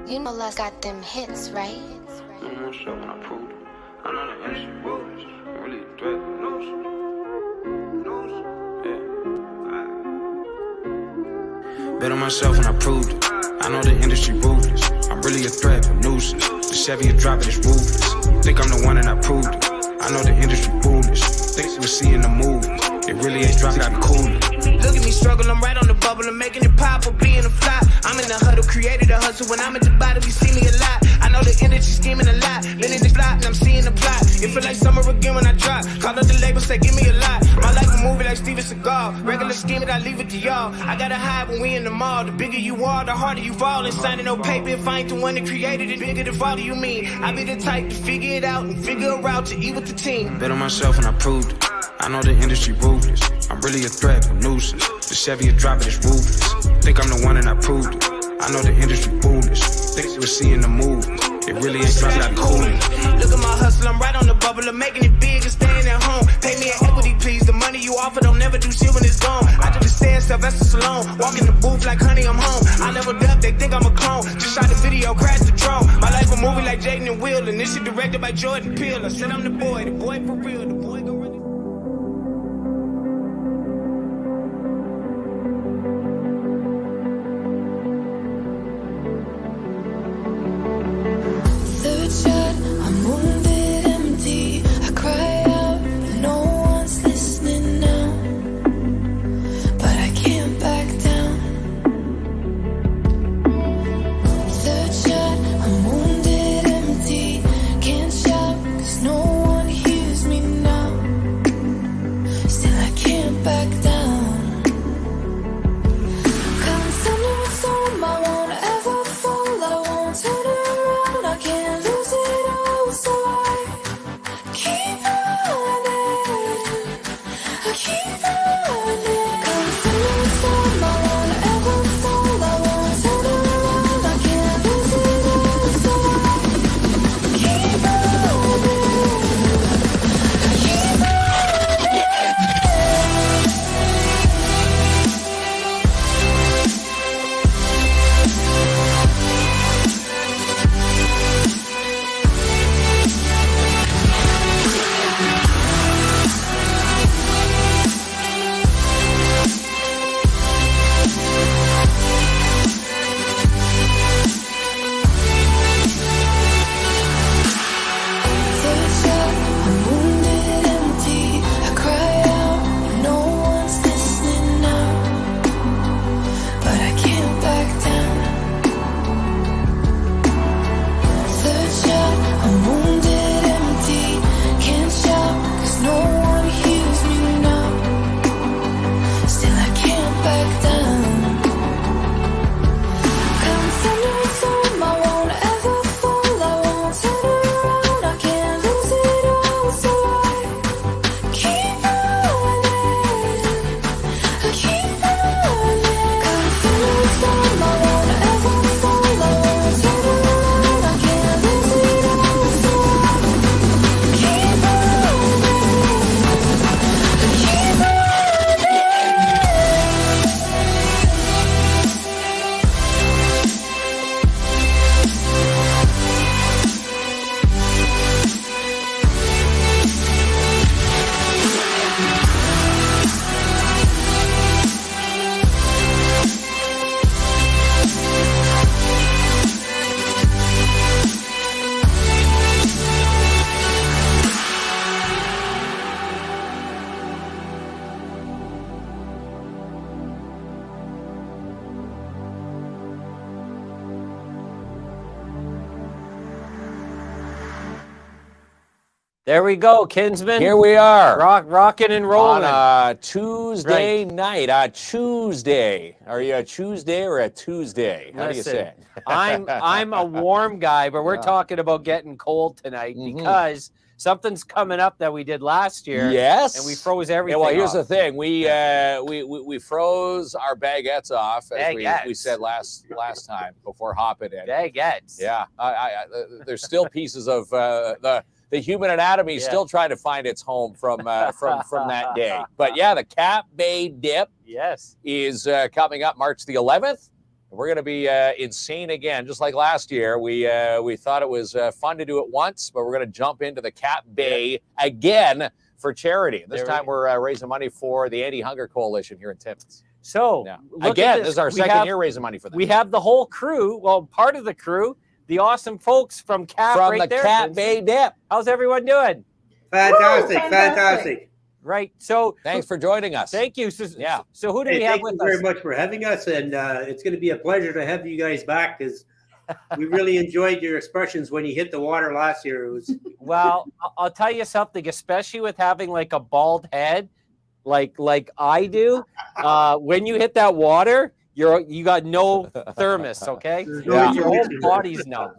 You know Les got them hits, right? I'm on show when I proved it. I know the industry rules. Really a threat. Knows. Yeah. Bet on myself when I proved it. I know the industry ruthless. I'm really a threat, but nuisance. The Chevy is dropping, it's ruthless. Think I'm the one and I proved it. I know the industry foolish. Think you will see in the movies. It really ain't dropping out the cooler. Look at me struggle, I'm right on the bubble. I'm making it pop or being a flop. I'm in the huddle, created a hustle. When I'm at the bottom, you see me a lot. I know the industry scheming a lot. Letting it flop, and I'm seeing the plot. It feel like summer again when I drop. Call up the label, say give me a lot. My life a movie like Steven Seagal. Regular scheming, I leave it to y'all. I gotta hide when we in the mall. The bigger you are, the harder you fall. And signing no paper if I ain't the one that created it. Bigger the father you mean. I be the type to figure it out and figure a route to eat with the team. Bet on myself and I proved it. I know the industry ruthless. I'm really a threat, but nuisance. The Chevy is dropping, it's ruthless. Think I'm the one and I proved it. I know the industry foolish. Think you will see in the movies. It really ain't dropping out the cooler. Look at my hustle, I'm right on the bubble. I'm making it big and staying at home. Pay me an equity, please. The money you offer don't never do shit when it's gone. I do the stairs, Sylvester Stallone. Walk in the booth like honey, I'm home. I leveled up, they think I'm a clone. Just shot the video, crashed the drone. My life a movie like Jaden and Will. And this shit directed by Jordan Peele. I said I'm the boy for real. The boy gon' really. There we go, Kinsman. Here we are. Rocking and rolling. On a Tuesday night. A Tuesday. Are you a Tuesday or a Tuesday? How do you say it? I'm a warm guy, but we're talking about getting cold tonight because something's coming up that we did last year. Yes. And we froze everything well, here's off. the thing. We froze our baguettes off, as we said last time before hopping in. Baguettes. Yeah. There's still pieces of the human anatomy still trying to find its home from that day. But yeah, the Cap Bay Dip is coming up March the 11th. We're going to be insane again, just like last year. We thought it was fun to do it once, but we're going to jump into the Cap Bay again for charity. This time we're raising money for the Anti-Hunger Coalition here in Timmins. So again, this is our second year raising money for them. We have the whole crew. Well, part of the crew, the awesome folks from Cap from the Cap Bay Dip. How's everyone doing? Fantastic, fantastic. Right. So thanks for joining us. Thank you. So who do we have with us? Thank you very much for having us, and it's going to be a pleasure to have you guys back because we really enjoyed your expressions when you hit the water last year. It was well. I'll tell you something, especially with having like a bald head, like I do. When you hit that water, you got no thermos. Okay, your whole body's numb.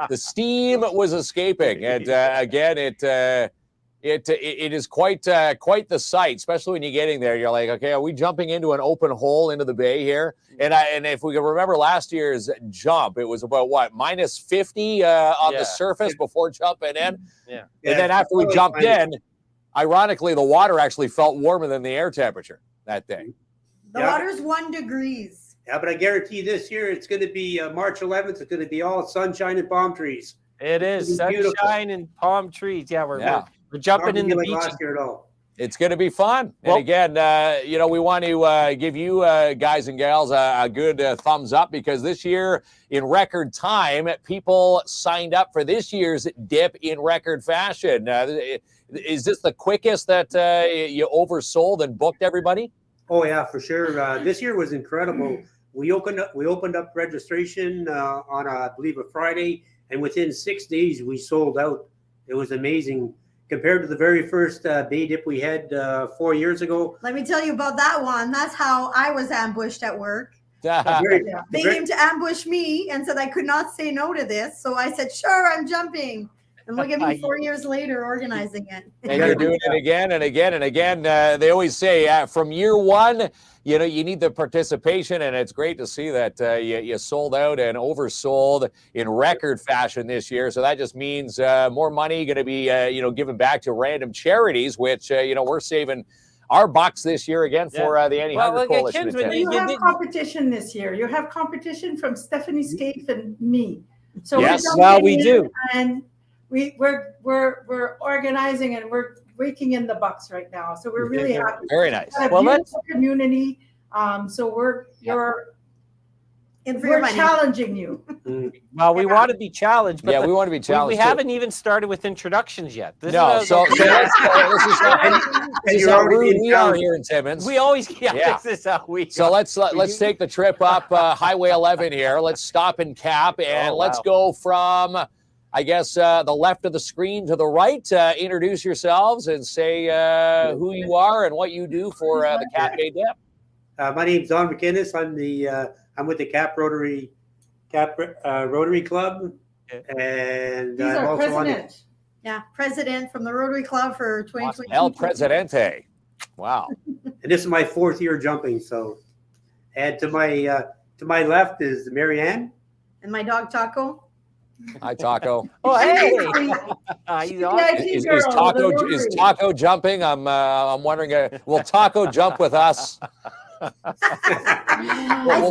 The steam was escaping, and again, it is quite the sight, especially when you're getting there. You're like, okay, are we jumping into an open hole into the bay here? And if we can remember last year's jump, it was about what, minus 50 on the surface before jumping in. And then after we jumped in, ironically, the water actually felt warmer than the air temperature that day. The water's 1 degree. Yeah, but I guarantee you this year it's going to be March 11th. It's going to be all sunshine and palm trees. It is sunshine and palm trees. Yeah, we're jumping in the beach. Last year at all. It's going to be fun. Well, and again, we want to give you guys and gals a good thumbs up because this year, in record time, people signed up for this year's dip in record fashion. Is this the quickest that you oversold and booked everybody? Oh yeah, for sure. This year was incredible. We opened up registration on I believe a Friday, and within 6 days we sold out. It was amazing. Compared to the very first Bay Dip we had 4 years ago. Let me tell you about that one. That's how I was ambushed at work. They came to ambush me and said I could not say no to this. So I said, sure, I'm jumping. And look at me 4 years later organizing it. And you're doing it again and again and again. They always say from year one, you need the participation, and it's great to see that you sold out and oversold in record fashion this year. So that just means more money going to be given back to random charities, which we're saving our bucks this year again for the Anti-Hunger Coalition. You have competition this year. You have competition from Stephanie Scaife and me. So we do. And we're organizing and we're raking in the bucks right now. So we're really happy. Very nice. Well, let's community. So we're challenging you. Well, we want to be challenged. But we want to be challenged. We haven't even started with introductions yet. We are here in Timmins. We always this is how we. So let's take the trip up Highway 11 here. Let's stop in Cap and let's go from, I guess, the left of the screen to the right. Introduce yourselves and say who you are and what you do for the Cap Bay Dip. My name's Don McInnes. I'm with the Cap Rotary Club, and He's I'm our also president. President from the Rotary Club for 2020. El Presidente. Wow. And this is my 4th year jumping. So, and to my left is Marianne, and my dog Taco. Hi, Taco. Oh, hey. Is Taco jumping? I'm wondering. Will Taco jump with us? I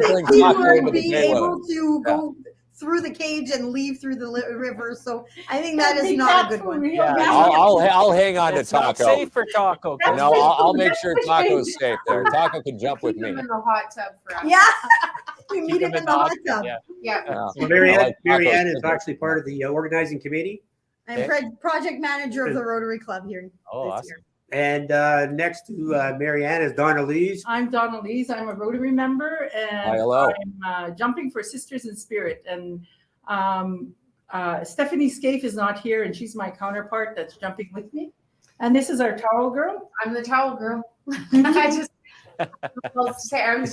think he would be able to go through the cage and leave through the river. So I think that is not a good one. I'll hang on to Taco. Not safe for Taco. No, I'll make sure Taco's safe there. Taco can jump with me. In the hot tub for us. Yeah, we meet him in the hot tub. So Marianne is actually part of the organizing committee. I'm project manager of the Rotary Club here. Awesome. Year. And next to Marianne is Donna Lees. I'm Donna Lees. I'm a Rotary member, and I'm jumping for Sisters in Spirit. And Stephanie Scaife is not here, and she's my counterpart that's jumping with me. And this is our towel girl. I'm the towel girl. I'm just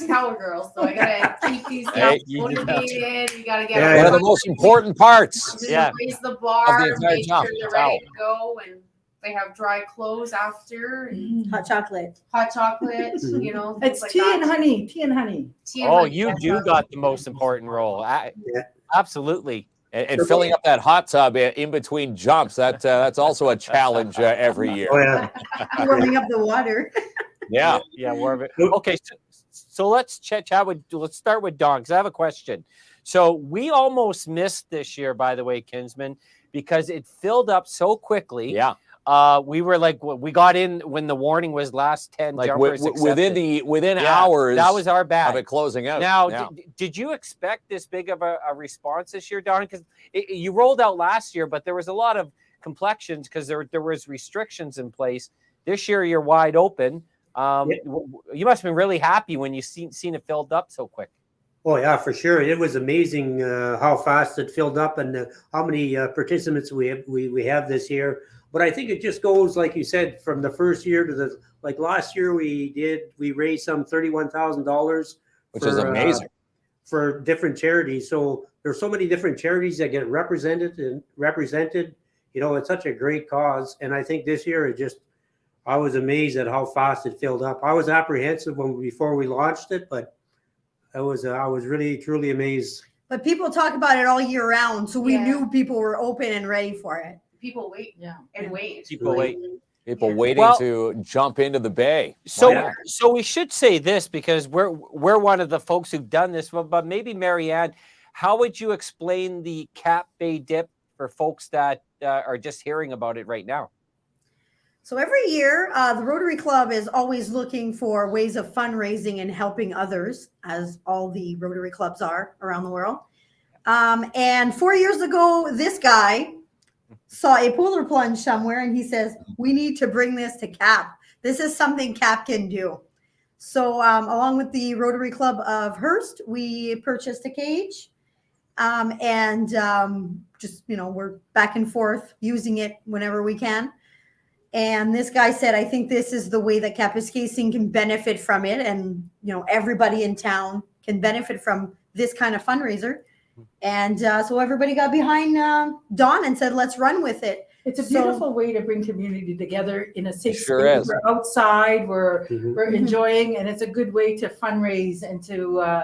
towel girl, so I gotta keep these guys motivated. We gotta get one of the most important parts. Raise the bar, make sure they're ready to go, and they have dry clothes after, and hot chocolate. It's like tea and honey. You do got the most important role. Absolutely. And filling up that hot tub in between jumps, that's also a challenge every year. Warming up the water. Yeah. Warm it. Okay, So let's chat with. Let's start with Don because I have a question. So we almost missed this year, by the way, Kinsman, because it filled up so quickly. Yeah. We were like, we got in when the warning was last 10 Like jumpers within hours. That was our bad of it closing out. Now, did you expect this big of a response this year, Don? Because you rolled out last year, but there was a lot of complexions because there was restrictions in place. This year, you're wide open. You must have been really happy when you seen it filled up so quick. Oh yeah, for sure. It was amazing how fast it filled up and how many participants we have this year. But I think it just goes, like you said, from the first year to the, like last year we raised some $31,000, which is amazing, for different charities. So there's so many different charities that get represented. You know, it's such a great cause. And I think this year I was amazed at how fast it filled up. I was apprehensive before we launched it, but I was really truly amazed. But people talk about it all year round, so we knew people were open and ready for it. People wait and wait. People wait. People waiting to jump into the bay. So we should say this because we're one of the folks who've done this. But maybe Marianne, how would you explain the Cap Bay Dip for folks that are just hearing about it right now? So every year, the Rotary Club is always looking for ways of fundraising and helping others, as all the Rotary Clubs are around the world. And 4 years ago, this guy saw a polar plunge somewhere, and he says, we need to bring this to CAP. This is something CAP can do. So along with the Rotary Club of Hearst, we purchased a cage. Just, you know, we're back and forth using it whenever we can. And this guy said, I think this is the way that Kapuskasing can benefit from it. And, you know, everybody in town can benefit from this kind of fundraiser. And so everybody got behind Don and said, let's run with it. It's a beautiful way to bring community together in a safe space. Is. We're outside, we're enjoying, and it's a good way to fundraise and to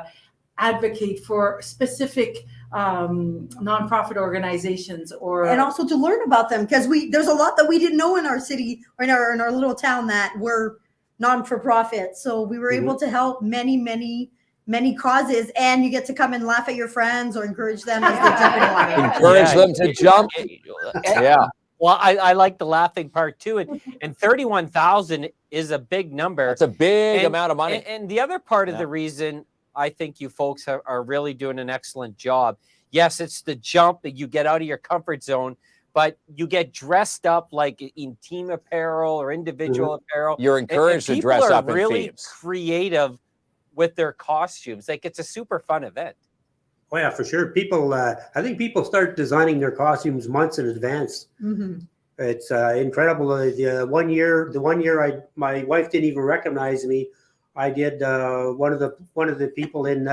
advocate for specific nonprofit organizations, and also to learn about them, because there's a lot that we didn't know in our city or in our little town that were non-for-profit. So we were able to help many causes, and you get to come and laugh at your friends or encourage them as they jump in water. Encourage them to jump. Yeah. Well, I like the laughing part too, and 31,000 is a big number. That's a big amount of money. And the other part of the reason I think you folks are really doing an excellent job. Yes, it's the jump that you get out of your comfort zone, but you get dressed up like in team apparel or individual apparel. You're encouraged to dress up in really themes. Creative with their costumes. Like, it's a super fun event. Oh yeah, for sure. People, I think people start designing their costumes months in advance. It's incredible. The one year my wife didn't even recognize me. I did one of the people in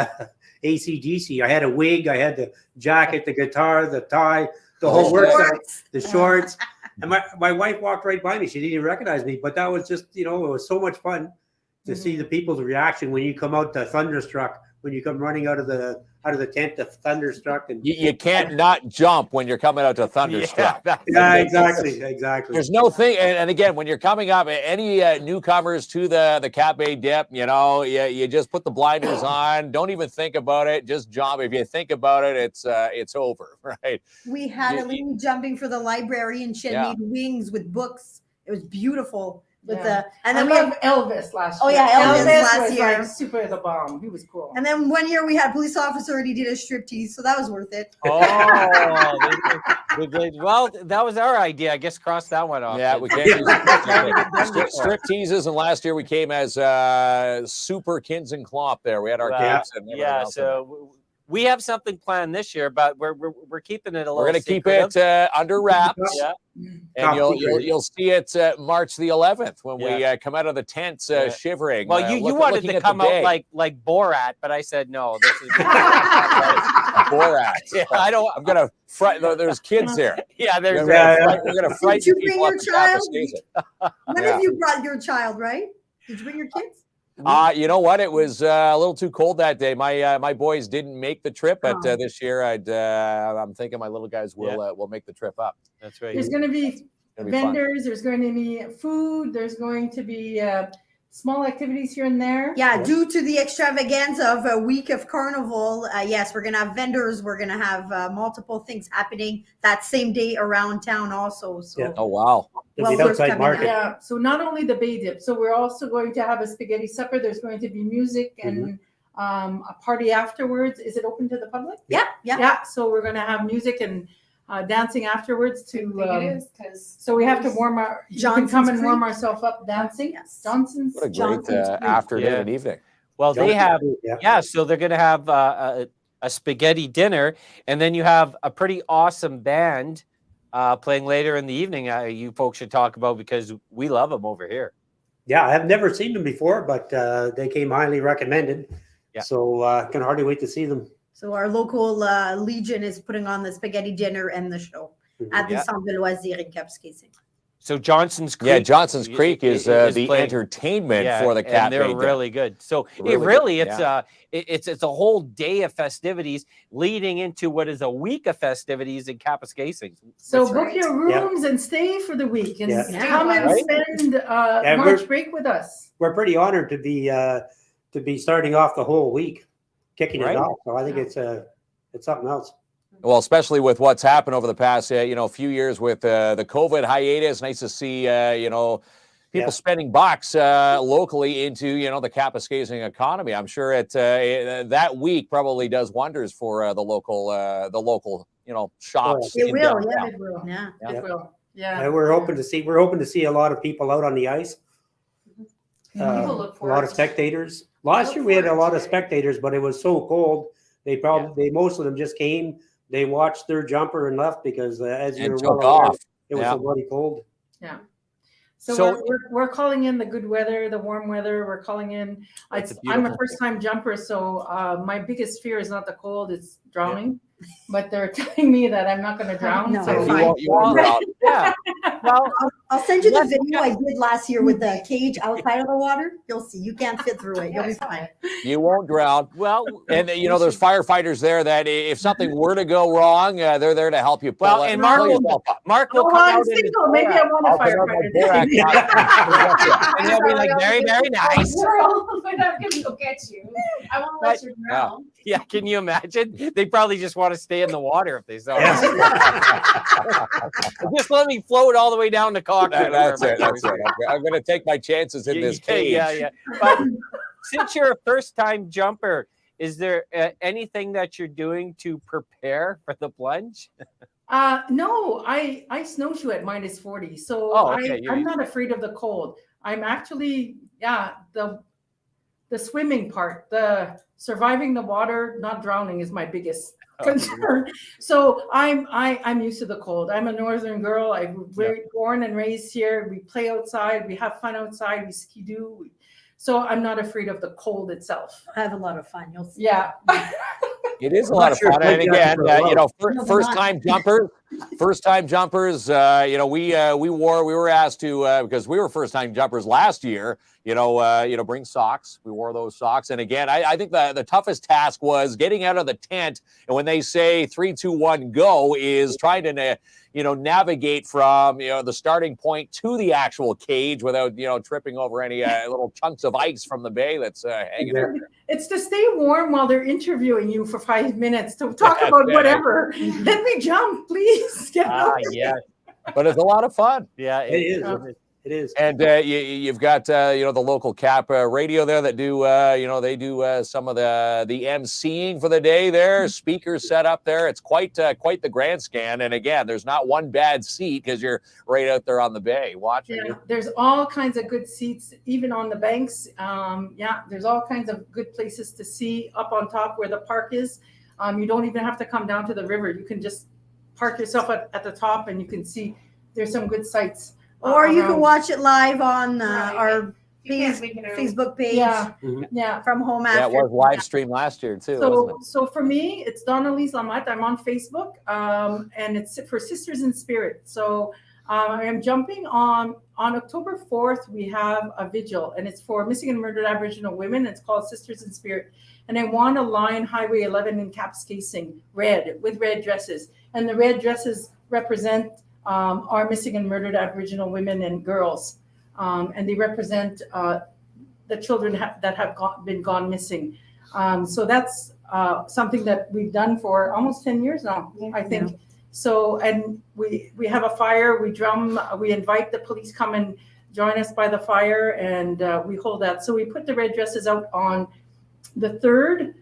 ACDC. I had a wig, I had the jacket, the guitar, the tie, the whole works, the shorts. And my wife walked right by me. She didn't even recognize me, but that was just, you know, it was so much fun to see the people's reaction when you come out to Thunderstruck, when you come running out of the tent to Thunderstruck. And you can't not jump when you're coming out to Thunderstruck. Yeah, exactly. There's no thing. And again, when you're coming up, any newcomers to the Cap Bay Dip, you know, you just put the blinders on. Don't even think about it. Just jump. If you think about it, it's over, right? We had a lady jumping for the library, and she had made wings with books. It was beautiful. And then we have Elvis last year. Oh yeah, Elvis last year. Like super the bomb. He was cool. And then one year we had a police officer and he did a striptease, so that was worth it. Oh, they did. Well, that was our idea. I guess cross that one off. Yeah, we came strip teases, and last year we came as super KINZ and KLOMP there. We had our capes and so we have something planned this year, but we're keeping it a little. We're going to keep it under wraps. And you'll see it March the 11th when we come out of the tents shivering. Well, you wanted to come out like Borat, but I said no. This is Borat. Yeah, I'm going to frighten. There's kids here. Yeah, there's. We're going to frighten Did you people bring your child? When have you brought your child? Right? Did you bring your kids? You know what? It was a little too cold that day. My boys didn't make the trip, but this year I'm thinking my little guys will make the trip up. That's right. There's going to be vendors. There's going to be food. There's going to be small activities here and there. Yeah, due to the extravaganza of a week of carnival, yes, we're going to have vendors. We're going to have multiple things happening that same day around town also. So, Yeah. Oh, wow. There'll be an outside market. Yeah, so not only the Bay Dip, so we're also going to have a spaghetti supper. There's going to be music and a party afterwards. Is it open to the public? Yeah. So we're going to have music and dancing afterwards to. It is because So we have to warm our. You can come and warm ourselves up dancing. Yes. Johnson's. What a great Johnson's Creek. afternoon Yeah. and evening. Well, they have, Yeah. so they're going to have a spaghetti dinner, and then you have a pretty awesome band playing later in the evening. You folks should talk about because we love them over here. Yeah, I've never seen them before, but they came highly recommended. Yeah. So can hardly wait to see them. So our local Legion is putting on the spaghetti dinner and the show at the Yeah. Centre de Loisirs in Kapuskasing. So Johnson's Creek. Yeah, Johnson's Creek is the playing- entertainment Yeah, for the Cat and they're Bay Dip. really good. So Really it's a whole day of festivities leading into what is a week of festivities in Kapuskasing. So That's book right. your rooms and stay for the week and Yeah. come and Right. spend we're- March break with us. We're pretty honored to be starting off the whole week, kicking Right. it off. So I think it's something else. Well, especially with what's happened over the past, few years with the COVID hiatus. Nice to see, people Yeah. spending bucks locally into, the Kapuskasing economy. I'm sure that week probably does wonders for the local, shops. It in will, downtown. yeah. It will. Yeah. It will. Yeah. And we're hoping to see a lot of people out on the ice. People look A forward lot of to it. spectators. Last Look year we had a forward lot to of it. spectators, but it was so cold. Most of them just came. They watched their jumper and left because as you And were took well aware, off. it was Yeah. so bloody cold. So, So- we're calling in the good weather, the warm weather. We're calling in. It's a I'm a beautiful- first-time jumper, so my biggest fear is not the cold; it's drowning. But they're telling me that I'm not going to drown. No, so you're You fine. won't drown. Yeah. Well, I'll send you the Yes, video I did last year with the cage outside of the water. You'll see. You can't fit through it. You'll be fine. You won't drown. well, And there's firefighters there that if something were to go wrong, they're there to help you. Well, and Mark pull will- yourself up. Mark will Oh, come I'm out in his single. Maybe I want a I'll put on my firefighter. Borax and he'll be like, very, very nice. Girl, but I'm gonna go get you. I won't let you drown. Yeah, can you imagine? They probably just want to stay in the water if they saw it. Just let me float all the way down the cockpit. That's it. I'm going to take my chances in this cage. Yeah. But since you're a first-time jumper, is there anything that you're doing to prepare for the plunge? No, I snowshoe at -40, so Oh, okay. I'm not afraid of the cold. I'm actually, the swimming part, the surviving the water, not drowning is my biggest concern. So I'm used to the cold. I'm a northern girl. I was born and raised here. We play outside. We have fun outside. We ski-doo. So I'm not afraid of the cold itself. I have a lot of fun. You'll see. Yeah. It is a I'm lot not of sure fun. if And Mike again, Jackson first-time jumpers, we were asked to, because we were first-time jumpers last year, bring socks. We wore those socks. And again, I think the toughest task was getting out of the tent. And when they say 3, 2, 1, go, is trying to, navigate from, the starting point to the actual cage without, tripping over any little chunks of ice from the bay that's hanging there. It's to stay warm while they're interviewing you for 5 minutes to talk about whatever. Let me jump, please. Get out. Yeah. But it's a lot of fun. Yeah, It is. It is. And you've got the local Cap radio there that do they do some of the emceeing for the day there. Speakers set up there. It's quite the grandstand. And again, there's not one bad seat because you're right out there on the bay watching. Yeah, there's all kinds of good seats, even on the banks. There's all kinds of good places to see up on top where the park is. You don't even have to come down to the river. You can just park yourself at the top and you can see there's some good sights. Or you can around. watch it live on our You can't make it over. Facebook page Yeah. from home Yeah, after. it was live streamed last year too. Wasn't So for me, it's Donnelly's Lamat. I'm on Facebook, and it's for Sisters in Spirit. So I am jumping on October 4th. We have a vigil, and it's for missing and murdered Aboriginal women. It's called Sisters in Spirit, and I want to line Highway 11 in Kapuskasing red with red dresses, and the red dresses represent our missing and murdered Aboriginal women and girls, and they represent the children that have been gone missing. So that's something that we've done for almost 10 years now, I think. So, and we have a fire, we drum, we invite the police come and join us by the fire, and we hold that. So we put the red dresses out on the 3rd.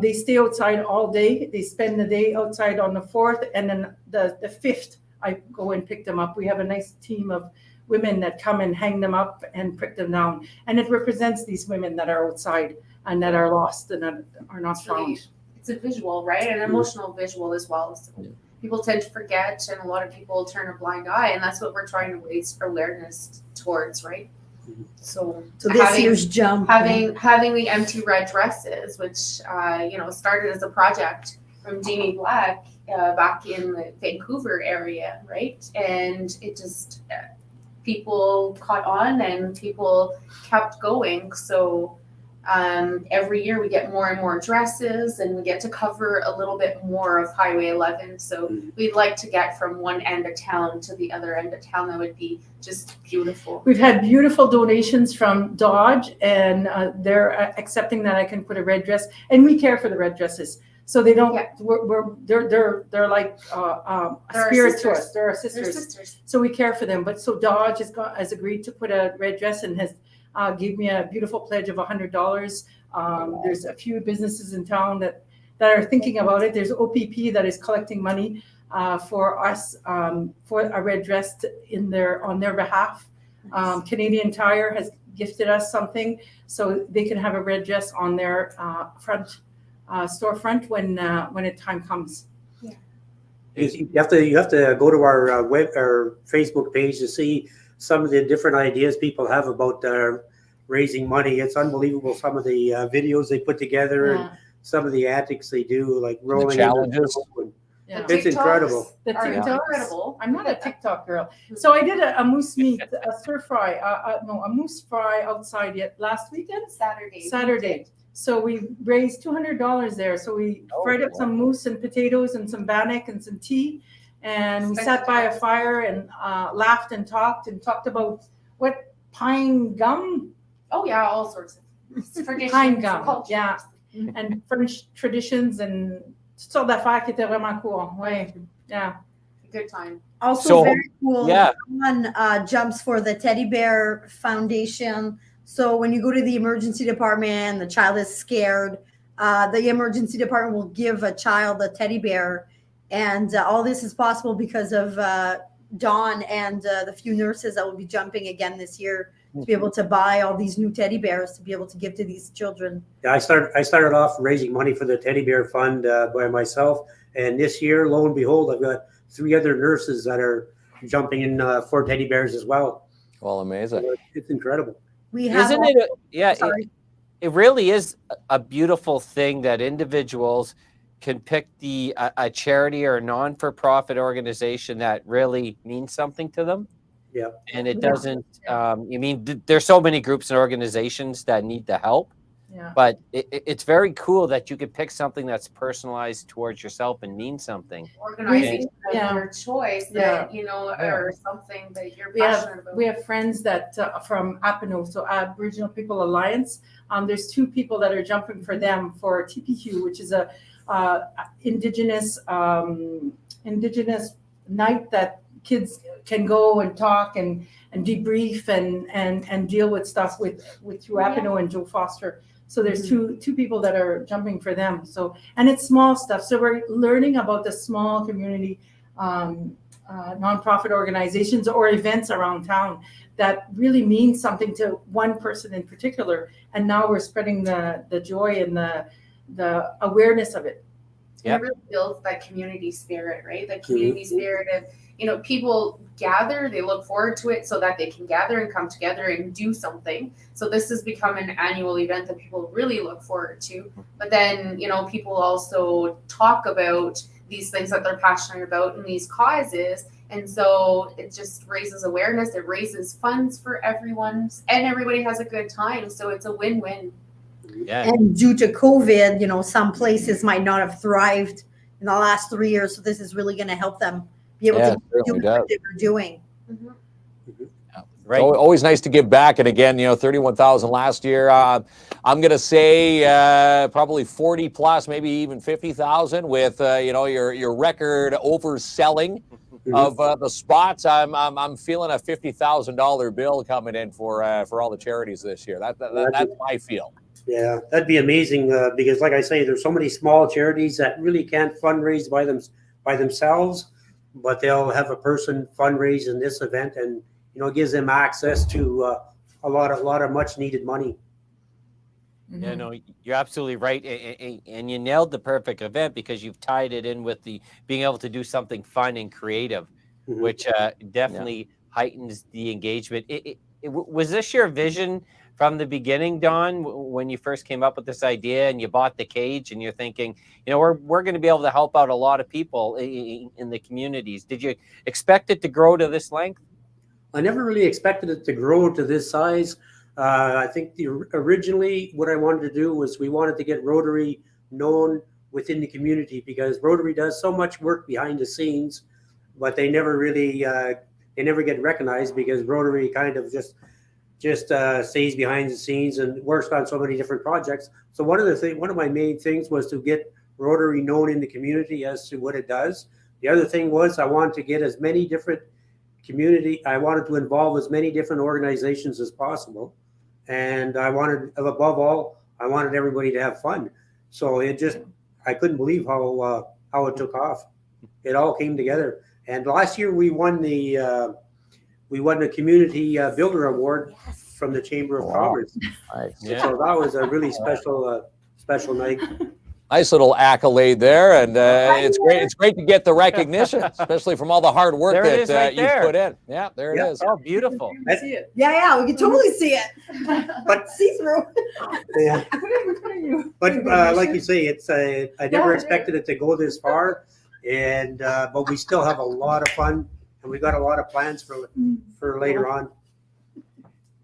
They stay outside all day. They spend the day outside on the 4th, and then the 5th, I go and pick them up. We have a nice team of women that come and hang them up and prick them down. And it represents these women that are outside and that are lost and that are not found. It's a visual, right? An emotional visual as well. So people tend to forget, and a lot of people turn a blind eye, and that's what we're trying to raise awareness towards, right? So this year's jump, having the empty red dresses, which started as a project from Jamie Black back in the Vancouver area, right? And it just people caught on and people kept going. So every year we get more and more dresses, and we get to cover a little bit more of Highway 11. So we'd like to get from one end of town to the other end of town. That would be just beautiful. We've had beautiful donations from Dodge, and they're accepting that I can put a red dress, and we care for the red dresses. So they don't. They're like a spirit to us. They're our sisters. So we care for them. But so Dodge has agreed to put a red dress and has gave me a beautiful pledge of $100. There's a few businesses in town that are thinking about it. There's OPP that is collecting money for us for a red dress on their behalf. Canadian Tire has gifted us something so they can have a red dress on their storefront when the time comes. You have to go to our our Facebook page to see some of the different ideas people have about raising money. It's unbelievable, some of the videos they put together and some of the antics they do, like rolling the challenges. It's incredible. The TikToks. I'm not a TikTok girl. So I did a moose meat, a stir fry, a moose fry outside last weekend? Saturday. So we raised $200 there. So we fried up some moose and potatoes and some bannock and some tea. And we sat by a fire and laughed and talked about what pine gum. Oh yeah, all sorts of traditions. Pine gum, yeah, and French traditions and toutes sortes d'affaires qui étaient vraiment cool. Ouais, yeah. Good time. Also very cool. Yeah. One jumps for the Teddy Bear Foundation. So when you go to the emergency department, the child is scared. The emergency department will give a child a teddy bear. And all this is possible because of Dawn and the few nurses that will be jumping again this year to be able to buy all these new teddy bears to be able to give to these children. Yeah, I started off raising money for the Teddy Bear Fund by myself. And this year, lo and behold, I've got 3 other nurses that are jumping in for teddy bears as well. Well, amazing. So it's incredible. It really is a beautiful thing that individuals can pick a charity or a non-for-profit organization that really means something to them. Yeah. And it doesn't, there's so many groups and organizations that need the help. Yeah. But it's very cool that you could pick something that's personalized towards yourself and mean something. Organizing your choice that, or something that you're passionate about. We have friends that from APNO, so Aboriginal People Alliance. There's 2 people that are jumping for them for TPQ, which is a indigenous night that kids can go and talk and debrief and deal with stuff with Hugh Apino and Joe Foster. So there's two people that are jumping for them. So, and it's small stuff. So we're learning about the small community nonprofit organizations or events around town that really means something to one person in particular. And now we're spreading the joy and the awareness of it. Yeah. It really builds that community spirit, right? The community spirit of, people gather, they look forward to it so that they can gather and come together and do something. So this has become an annual event that people really look forward to. But then, people also talk about these things that they're passionate about and these causes. And so it just raises awareness. It raises funds for everyone and everybody has a good time. So it's a win-win. Yeah. And due to COVID, some places might not have thrived in the last 3 years. So this is really going to help them be able to do what they were doing. Right. So always nice to give back. And again, 31,000 last year. I'm going to say probably 40 plus, maybe even 50,000 with, your record overselling of the spots. I'm feeling a $50,000 bill coming in for all the charities this year. That's my feel. Yeah, that'd be amazing because, like I say, there's so many small charities that really can't fundraise by themselves, but they'll have a person fundraise in this event, and it gives them access to a lot of much needed money. Yeah, no, you're absolutely right, and you nailed the perfect event because you've tied it in with the being able to do something fun and creative, which definitely heightens the engagement. Was this your vision from the beginning, Don, when you first came up with this idea and you bought the cage and you're thinking, we're going to be able to help out a lot of people in the communities? Did you expect it to grow to this length? I never really expected it to grow to this size. I think originally what I wanted to do was we wanted to get Rotary known within the community because Rotary does so much work behind the scenes, but they never really get recognized because Rotary kind of just stays behind the scenes and works on so many different projects. So one of my main things was to get Rotary known in the community as to what it does. The other thing was I wanted to get as many different I wanted to involve as many different organizations as possible. And above all, I wanted everybody to have fun. So I couldn't believe how it took off. It all came together. And last year we won the Community Builder Award from the Chamber of Commerce. Nice. Yeah. So that was a really special night. Nice little accolade there, and it's great. It's great to get the recognition, especially from all the hard work that you've put in. Yeah, there it is. Oh, beautiful! I see it. Yeah, we can totally see it. But see through. Yeah. But like you say, I never expected it to go this far, and but we still have a lot of fun, and we got a lot of plans for later on.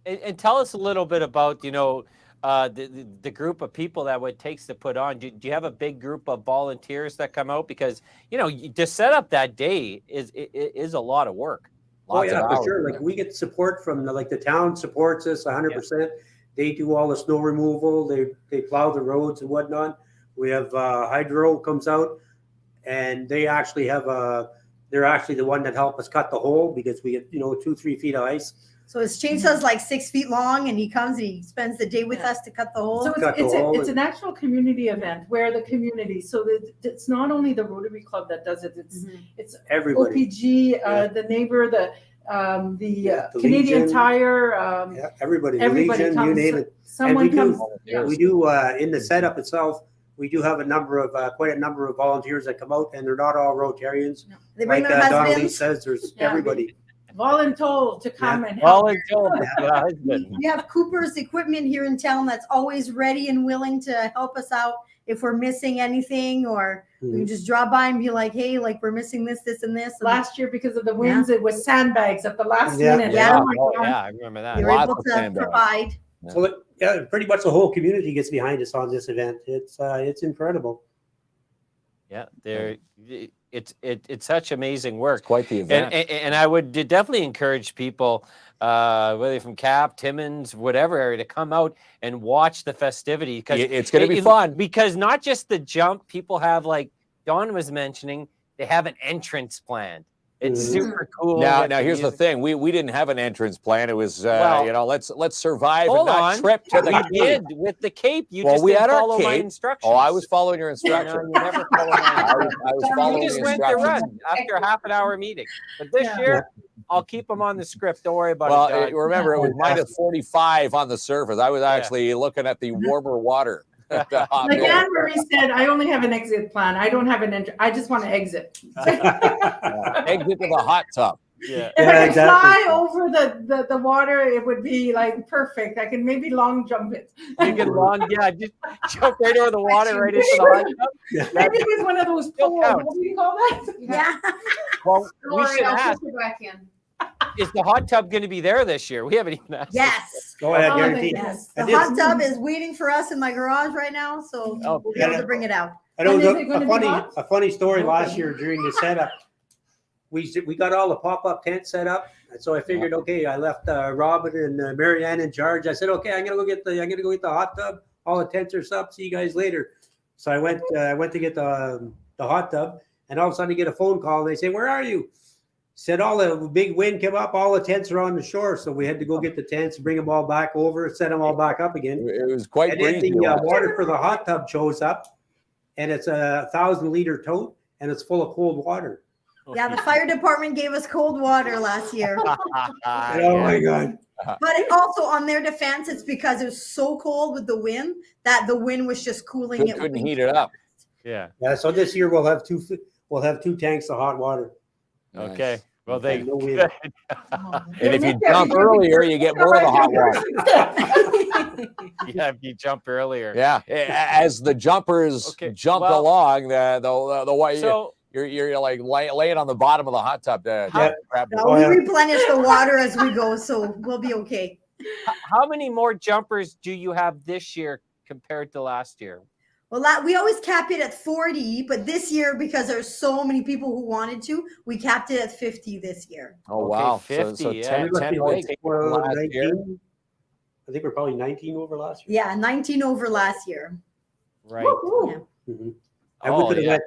And tell us a little bit about the group of people that it takes to put on. Do you have a big group of volunteers that come out? Because to set up that day is a lot of work. For sure. Like we get support from the town supports us 100%. They do all the snow removal. They plow the roads and whatnot. We have Hydro comes out, and they actually they're actually the one that help us cut the hole because we get 2-3 feet of ice. So his chainsaw's like 6 feet long, and he comes and he spends the day with us to cut the hole. So it's an actual community event where the community. So it's not only the Rotary Club that does it. It's everybody. OPG, the neighbor, the Canadian Legion. Tire. Everybody. The Everybody Legion, comes. you name it. Someone and comes. we do in the setup itself. We do have quite a number of volunteers that come out, and they're not all Rotarians. No. They bring their Donnelly husbands. says, there's everybody. Voluntold to come and help. We have Cooper's equipment here in town that's always ready and willing to help us out if we're missing anything, or we can just drop by and be like, hey, we're missing this, and this. And last year, because of the winds, it was sandbags at the last minute. Yeah, I remember that. You're able to provide. So pretty much the whole community gets behind us on this event. It's incredible. Yeah, it's such amazing work. It's quite the event. And I would definitely encourage people, whether they're from Cap, Timmins, whatever area, to come out and watch the festivity because it's going to be fun. Because not just the jump, people have, like Dawn was mentioning, they have an entrance planned. It's super cool. Now here's the thing: we didn't have an entrance plan. It was let's survive and not trip to the we did with the Cape. You just didn't follow my instructions. Oh, I was following your instructions. No, you never followed my instructions. I was following you just the went to instructions. run after a half-an-hour meeting. But this year, I'll keep them on the script. Don't worry about it. Remember, it was minus 45 on the surface. I was actually looking at the warmer water. Like Anne-Marie said, I only have an exit plan. I don't have an entry. I just want to exit. Exit to the hot tub. Yeah. If I could fly over the water, it would be like perfect. I can maybe long jump it. You can just jump right over the water, right into the hot tub. Maybe it's one of those pools. What do you call that? Yeah. Well, we should I'll ask. put it back in. Is the hot tub going to be there this year? We haven't even asked. Yes. Go ahead, guarantee. Yes. The hot tub is waiting for us in my garage right now, so we'll be able to bring it out. I know a funny story last year during the setup. we got all the pop-up tents set up. And so I figured, okay, I left Robin and Marianne in charge. I said, okay, I'm gonna go get the hot tub. All the tents are up. See you guys later. So I went to get the hot tub, and all of a sudden I get a phone call. And they say, where are you? Said all the big wind came up. All the tents are on the shore. So we had to go get the tents, bring them all back over, set them all back up again. It was quite breezy. breezy. The water for the hot tub shows up, and it's a 1,000-liter tote, and it's full of cold water. Yeah, the fire department gave us cold water last year. Oh my God. But it also, on their defense, it's because it was so cold with the wind that the wind was just cooling it. Couldn't heat it up. Yeah. Yeah. So this year we'll have two tanks of hot water. Okay. Nice. Well, they. No wind. And if you jump earlier, you get more of the hot water. Yeah, if you jump earlier. Yeah. As the jumpers jumped along, the way So you're like laying on the bottom of the hot tub to grab the No, we replenish the water as we go, so we'll be okay. how many more jumpers do you have this year compared to last year? Well, we always cap it at 40, but this year, because there's so many people who wanted to, we capped it at 50 this year. Oh, Okay, wow. 50, so yeah. 10 We must be more like, taken from last 19. year. I think we're probably 19 over last year. Yeah, 19 over last year. Right. Yeah. And Oh, we could have yeah.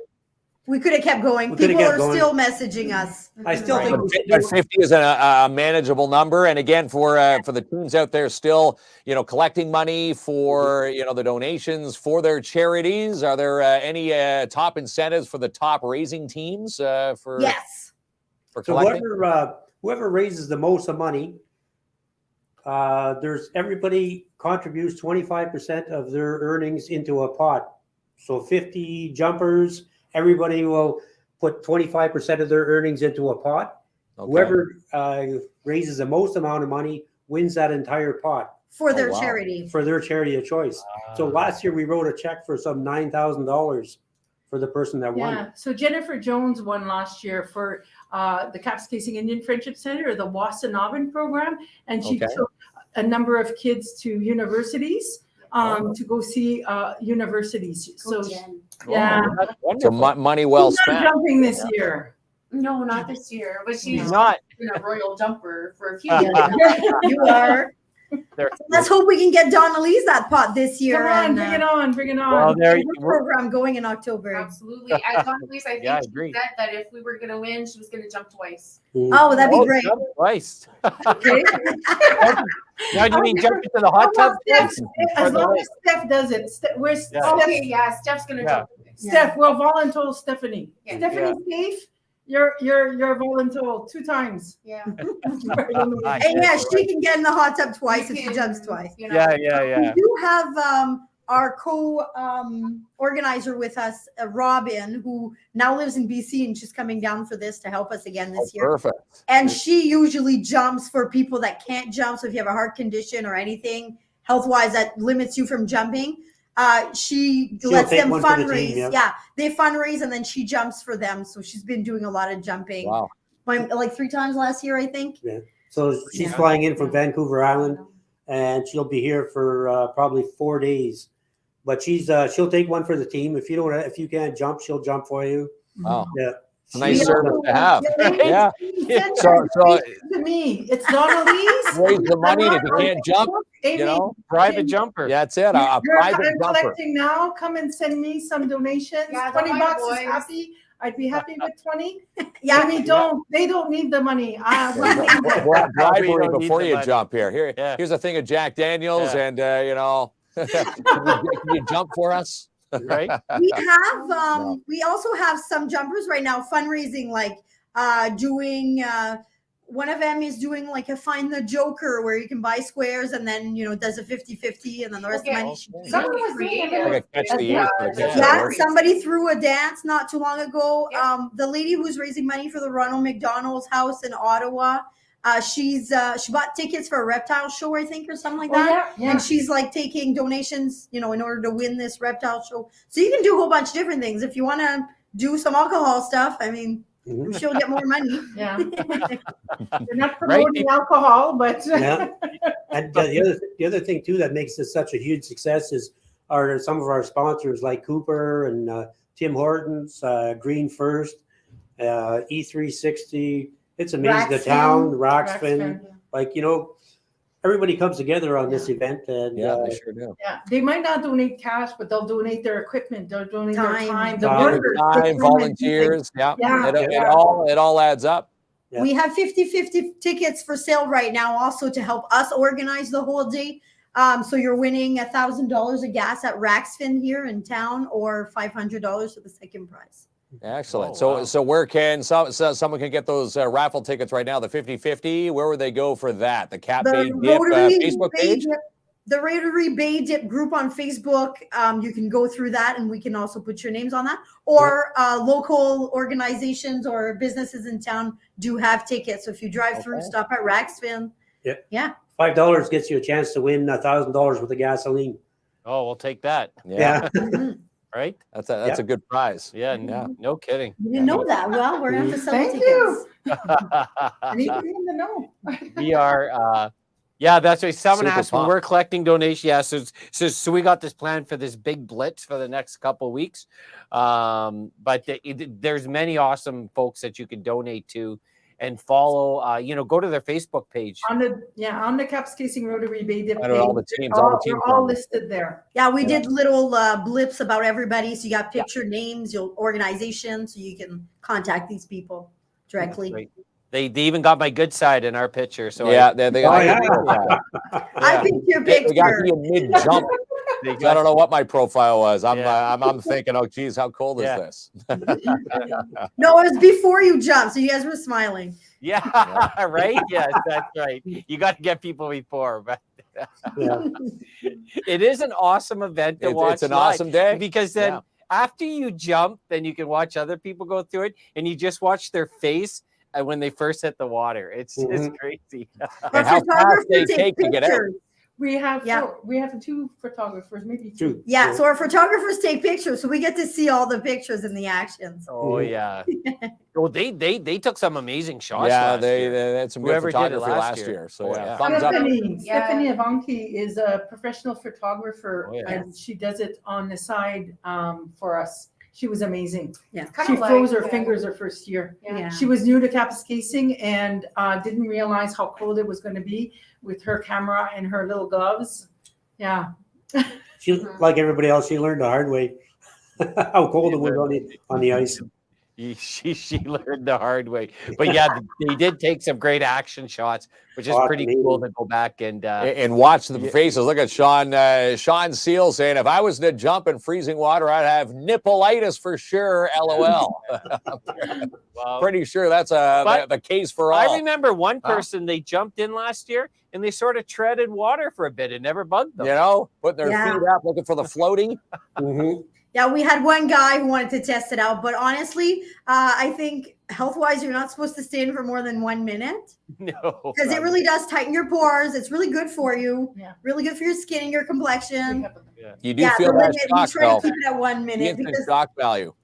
We could have kept going. We coulda People kept are going. still messaging us. I still Right. think we should But do 50 is a manageable number. And again, for the teams out there still, collecting money for, the donations for their charities, are there any top incentives for the top raising teams for Yes. for So collecting? whoever raises the most of money, everybody contributes 25% of their earnings into a pot. So 50 jumpers, everybody will put 25% of their earnings into a pot. Okay. Whoever raises the most amount of money wins that entire pot For their wow. charity. for their charity of choice. So last year we wrote a check for some $9,000 for the person that won. Yeah. So Jennifer Jones won last year for the Kapuskasing Indian Friendship Center, or the Wasanabin program, and she Okay. took a number of kids to universities to go see universities. So yeah, That's So wonderful. money well she's not spent. jumping this year. No, not this year, but she's Not. been a royal jumper for a few years. You are. There. Let's hope we can get Donna Lee's that pot this year. Come on, and, bring it on, bring it on. Well, there get you her program going in October. Absolutely. At Donna Lee's, I think Yeah, I she agree. said that if we were going to win, she was going to jump twice. Oh, that'd be great. Twice. Okay. Now, do you mean jump into the hot tub? As long as Steph does it. Where's Yeah. Steph? Okay, yeah, Steph's going to Yeah. jump twice. Steph, well, volunteer Stephanie. Yeah. Stephanie, safe. You're volunteer 2 times. Yeah. Nice. And yeah, she can get in the hot tub twice if You she can, jumps twice. you know, Yeah. We do have our organizer with us, Robin, who now lives in BC, and she's coming down for this to help us again this year. Perfect. And she usually jumps for people that can't jump. So if you have a heart condition or anything health-wise that limits you from jumping, she lets take them one for the fundraise. team, Yeah, they fundraise and then she jumps for them. So she's been doing a lot of jumping. Wow. Like 3 times last year, I think. So she's flying in from Vancouver Island, and she'll be here for probably 4 days. But she'll take one for the team. If you can't jump, she'll jump for you. Wow. Yeah. It's a nice Yeah. service to have. Yeah. Send So- her so- to me. It's Donna Lee's. Raise the money, and if you can't jump, Amy, Private jumper. yeah, that's it. A you're private I'm jumper. collecting now. Come and send me some donations. Yeah, don't $20 mind is boys. happy. I'd be happy with 20. Yeah, Amy, they don't need the money. Bribery don't need before the you money. jump here. Yeah. Here's a thing of Jack Daniels, Yeah. and can you jump for us? Right? we have we also have some jumpers right now fundraising, like doing one of them is doing like a Find the Joker, where you can buy squares and then does a 50-50 and then the rest of the Okay. money. Someone was doing it. Like a catch the Yeah. eight for the catch Yeah, the eight. somebody threw a dance not too long ago. Yeah. The lady who's raising money for the Ronald McDonald's house in Ottawa, she bought tickets for a reptile show, I think, or something like that. Yeah. And she's like taking donations, in order to win this reptile show. So you can do a whole bunch of different things. If you want to do some alcohol stuff, I mean, she'll get more money. Yeah. They're not promoting alcohol, but Yeah. And the other thing too that makes this such a huge success are some of our sponsors like Cooper and Tim Hortons, Green First. E360. It's amazing. The Raxfin. town, Raxfin. Raxfin. Like, you know, everybody comes together on this event. And Yeah, they sure do. Yeah, they might not donate cash, but they'll donate their equipment. They'll donate their time. The Time. workers, the Time, permit, volunteers. Yeah. Yeah. It all adds up. Yeah. We have 50-50 tickets for sale right now also to help us organize the whole day. So you're winning $1,000 of gas at Raxfin here in town or $500 for the second prize. Excellent. Oh, wow. So where can someone can get those raffle tickets right now? The 50-50. Where would they go for that? The Cap Bay Dip Facebook page. The Rotary Bay Dip group on Facebook. You can go through that, and we can also put your names on that. Or local organizations or businesses in town do have tickets. So if you drive through, stop at Raxfin. Yeah. $5 gets you a chance to win $1,000 worth of gasoline. Oh, we'll take that. Yeah. Right? That's a good prize. Yeah, no kidding. You didn't know that. Well, we're going to have to sell Thank tickets. you. I need to know. We are yeah, that's right. Someone Super asked when pumped. we're collecting donations. Yeah, so we got this plan for this big blitz for the next couple of weeks. But there's many awesome folks that you can donate to and follow. Go to their Facebook page. On the Kapuskasing Rotary Bay Dip And all page, the teams, they're all listed there. Yeah, we did little blips about everybody. So you got picture names, your organization, so you can contact these people directly. Right. They even got my good side in our picture. So Yeah, Oh, I picked your They got picture. me in mid jump. I don't know what my profile was. I'm thinking, oh geez, how cold is this? No, it was before you jumped, so you guys were smiling. Yeah, right. Yes, that's right. You got to get people before, but it is an awesome event to watch. It's an live awesome day because then after you jump, then you can watch other people go through it, and you just watch their face when they first hit the water. It's just crazy. And how fast they take to get out. We have two photographers, maybe two. Yeah, so our photographers take pictures, so we get to see all the pictures and the actions. Oh yeah. Well, they took some amazing shots. Yeah, last they year. had some good Whoever did it photography last year. So thumbs up. Stephanie Ivanki is a professional photographer, and she does it on the side for us. She was amazing. Yeah, she froze her fingers her first year. Yeah. She was new to Kapuskasing and didn't realize how cold it was going to be with her camera and her little gloves. Yeah. She, like everybody else, she learned the hard way how cold it was on the ice. She learned the hard way, but yeah, they did take some great action shots, which is pretty cool to go back and watch the faces. Look at Sean Seal saying, "If I was to jump in freezing water, I'd have nippleitis for sure." LOL. Well, pretty sure that's the case for all. I remember one person they jumped in last year and they sort of treaded water for a bit. It never bugged them. Putting their feet up, looking for the floaty. Yeah, we had one guy who wanted to test it out, but honestly, I think health-wise, you're not supposed to stay in for more than 1 minute. No, because it really does tighten your pores. It's really good for you. Yeah, really good for your skin and your complexion. You do feel that shock, we try to keep it at 1 minute because shock value.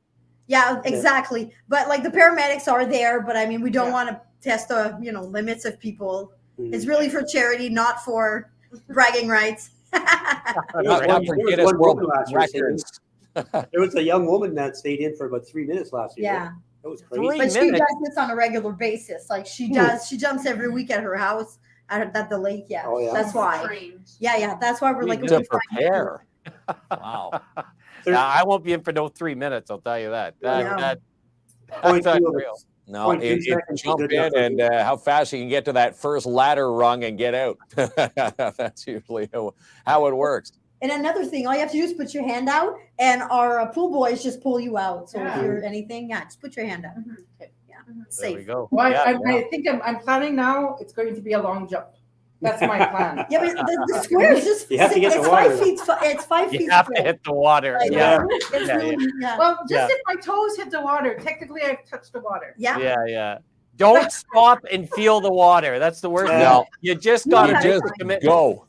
Yeah, exactly. But like the paramedics are there, but I mean, we don't want to test the limits of people. It's really for charity, not for bragging rights. Not for Guinness World Records. There was a young woman that stayed in for about 3 minutes last year. Yeah. That was crazy. But she does this on a regular basis. Like she jumps every week at her house at the lake. Yeah. Oh, yeah. That's why. Yeah. That's why we're like to prepare. Wow. I won't be in for no 3 minutes. I'll tell you that. That's unreal. No, it jump in and how fast you can get to that first ladder rung and get out. That's usually how it works. And another thing, all you have to do is put your hand out, and our pool boys just pull you out. So if you're anything, just put your hand out. Okay. Yeah, safe. There we go. Well, I think I'm planning now. It's going to be a long jump. That's my plan. Yeah, but the square is just you have to get it's the water. 5 feet. It's 5 feet. You have to hit the water. Right, Yeah. It's really, Well, just if my toes hit the water, technically I've touched the water. Yeah. Don't stop and feel the water. That's the worst. No. You just gotta just go.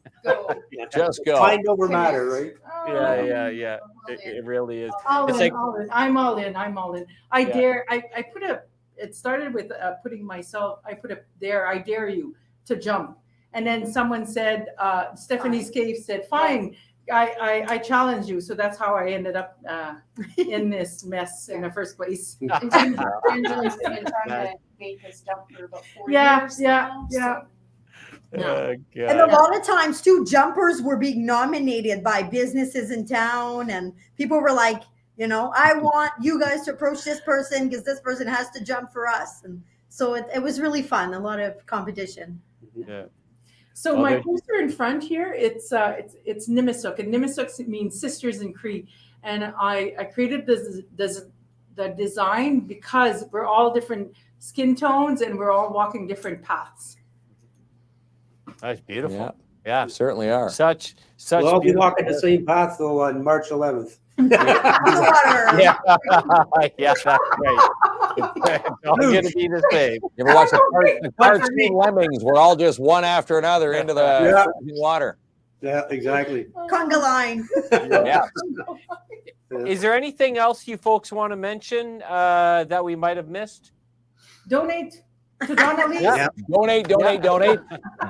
Just go. Mind over matter, right? Yeah. It really is. All It's in, like- all in. I'm all in. I dare. I put it started with putting myself. I put a dare. I dare you to jump. And then someone said, Stephanie Scaife said, fine, I challenged you, so that's how I ended up in this mess in the first place. And Angela's been trying to make this jump for about 4 years now. Yeah. And a lot of times too, jumpers were being nominated by businesses in town, and people were like, you know, I want you guys to approach this person because this person has to jump for us. And so it was really fun, a lot of competition. Yeah. So my poster in front here, it's Nimiisuk, and Nimiisuk means sisters in Cree. And I created the design because we're all different skin tones and we're all walking different paths. That's beautiful. Yeah. Yeah, Certainly are. such. We'll all be beautiful- walking the same path though on March 11th. Water. Yeah, yeah, that's right. It's all going to be the same. You ever watch the cartoon Lemmings? We're all just one after another into the freezing water. Yeah, exactly. Conga line. Yeah. Is there anything else you folks want to mention that we might have missed? Donate to Donna Lee. Yeah. Donate.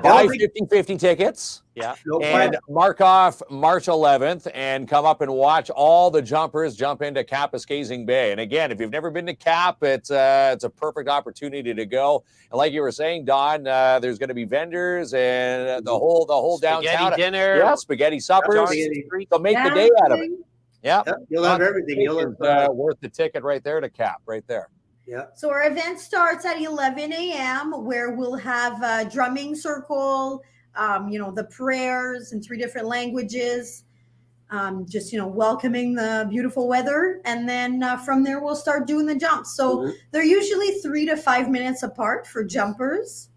Buy 50-50 tickets. Yeah. No And mark off March 11th and come up and watch all the jumpers jump into Kapuskasing Bay. And again, if you've never been to Cap, it's a perfect opportunity to go. And like you were saying, Don, there's going to be vendors and the whole Spaghetti downtown dinner. Yeah, spaghetti suppers. So make the day out of it. Yeah, Yeah, you'll have everything. You'll It's, have, worth the ticket right there to Cap, right there. yeah. So our event starts at 11 a.m. where we'll have a drumming circle, you know, the prayers in 3 different languages, just, you know, welcoming the beautiful weather. And then from there, we'll start doing the jumps. So they're usually 3 to 5 minutes apart for jumpers.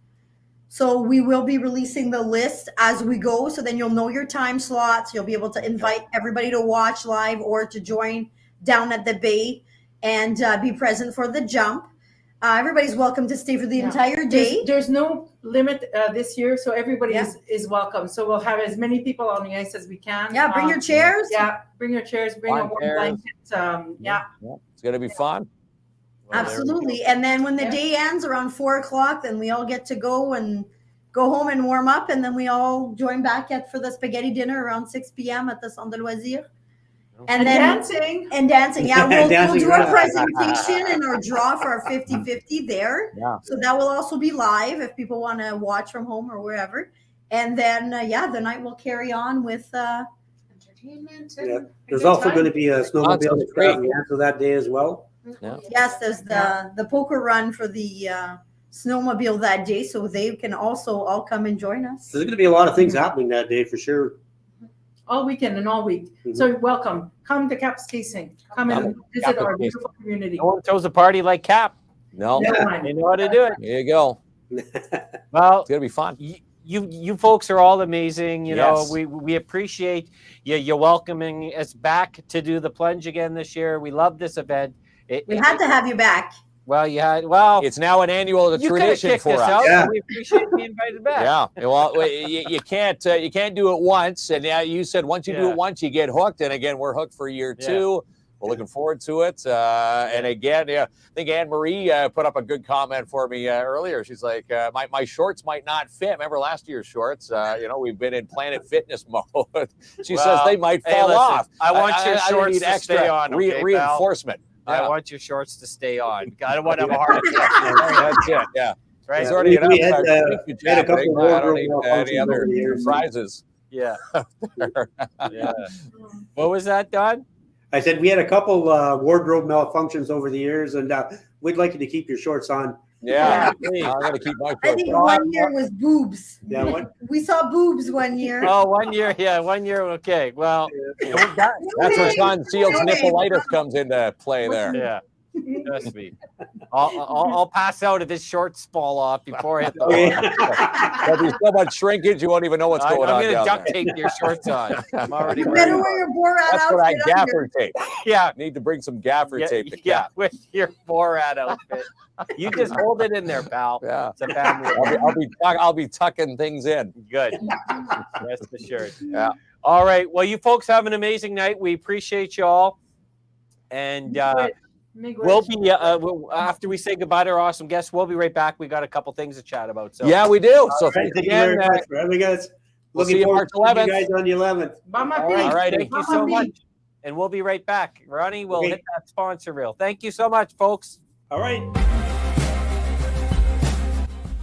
So we will be releasing the list as we go. So then you'll know your time slots. You'll be able to invite everybody to watch live or to join down at the bay and be present for the jump. Everybody's welcome to stay for the entire day. There's no limit this year, so everybody is welcome. So we'll have as many people on the ice as we can. Yeah, bring your chairs. Yeah, bring your chairs, bring a warm blanket. Yeah. It's going to be fun. Absolutely. And then when the day ends around 4 o'clock, then we all get to go home and warm up. And then we all join back for the spaghetti dinner around 6 p.m. at the Centre de Loisirs. And then dancing. And dancing. Yeah, Dancing, we'll do our right. presentation and our draw for our 50-50 there. Yeah. So that will also be live if people want to watch from home or wherever. And then, the night will carry on with Entertainment. Yeah. And There's good also time. going to be a snowmobile sounds great. extravaganza that day as well. Yeah. Yes, there's the poker run for the snowmobile that day, so they can also all come and join us. So there's going to be a lot of things happening that day for sure. All weekend and all week. Mhm. So welcome. Come to Kapuskasing. Come and visit our beautiful community. No one throws a party like Cap. No, Never Yeah. mind. They know how to do it. there you go. Well, It's going to be fun. you folks are all amazing. You know, Yes. we appreciate you welcoming us back to do the plunge again this year. We love this event. We had to have you back. It's now an annual you could have tradition kicked for us us. out. Yeah. So we appreciate being invited back. Yeah, well, you can't do it once, and now you said once you do it once, you get hooked, and again, we're hooked for year 2. We're looking forward to it, and again, I think Anne Marie put up a good comment for me earlier. She's like, my shorts might not fit. Remember last year's shorts? We've been in Planet Fitness mode. She says they might fall listen, off. I want your shorts need to extra stay on. Okay, pal? reinforcement. I want your shorts to stay on. I don't want to have a heart attack. That's it. Yeah. Right? It's already We enough. had a couple I don't wardrobe need malfunctions any other over the years. surprises. Yeah. Yeah. What was that, Don? I said we had a couple wardrobe malfunctions over the years, and we'd like you to keep your shorts on. Yeah, I'm gonna keep my I shorts think on. one year was boobs. Yeah, what? We saw boobs one year. Oh, 1 year. Yeah, 1 year. Okay. Well, That's where Sean Seal's nippleitis comes into play there. yeah. Trust me. I'll pass out if his shorts fall off before I hit the Okay. There'll be so much shrinkage you won't even know what's going I'm on going to down duct there. tape your shorts on. I'm already You better worried. wear your Borat That's what I outfit gaffer under. tape. Yeah. Need to bring some gaffer tape to Yeah, Cap. with your Borat outfit. You just hold it in there, pal. Yeah. It's a family. I'll be tucking things in. Good. Rest assured. Yeah. All right. Well, you folks have an amazing night. We appreciate you all. And we'll be after we say goodbye to our awesome guests, we'll be right back. We got a couple things to chat about. So Yeah, we do. So All right, thanks thank you again. very much for having us. Looking see you forward March to 11th. you guys on the 11th. Mama All P. right, thank you so Mama much. P. And we'll be right back. Ronnie will Okay. hit that sponsor reel. Thank you so much, folks. All right.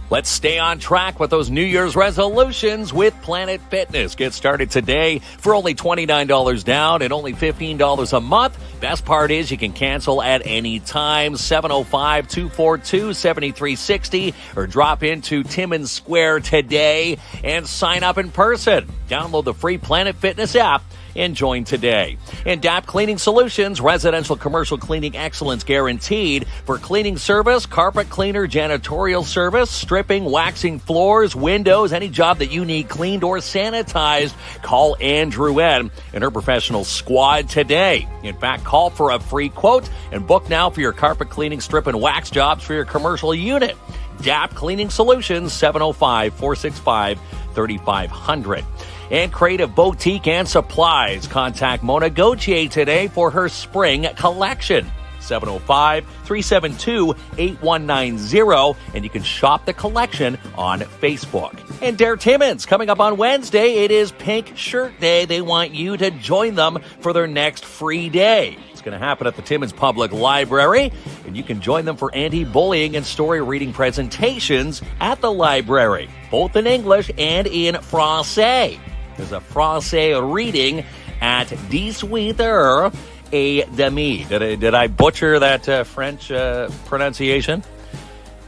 Let's stay on track with those New Year's resolutions with Planet Fitness. Get started today for only $29 down and only $15 a month. Best part is you can cancel at any time, 705-242-7360, or drop into Timmins Square today and sign up in person. Download the free Planet Fitness app and join today. And DAP Cleaning Solutions, residential commercial cleaning excellence guaranteed for cleaning service, carpet cleaner, janitorial service, stripping, waxing floors, windows, any job that you need cleaned or sanitized. Call Andrew N and her professional squad today. In fact, call for a free quote and book now for your carpet cleaning, strip, and wax jobs for your commercial unit. DAP Cleaning Solutions, 705-465-3500. And Creative Boutique and Supplies. Contact Mona Gauthier today for her spring collection. 705-372-8190. And you can shop the collection on Facebook. And Dare Timmins, coming up on Wednesday, it is Pink Shirt Day. They want you to join them for their next free day. It's going to happen at the Timmins Public Library, and you can join them for anti-bullying and story reading presentations at the library, both in English and in Francais. There's a Francais reading at 18h30. Did I butcher that French pronunciation?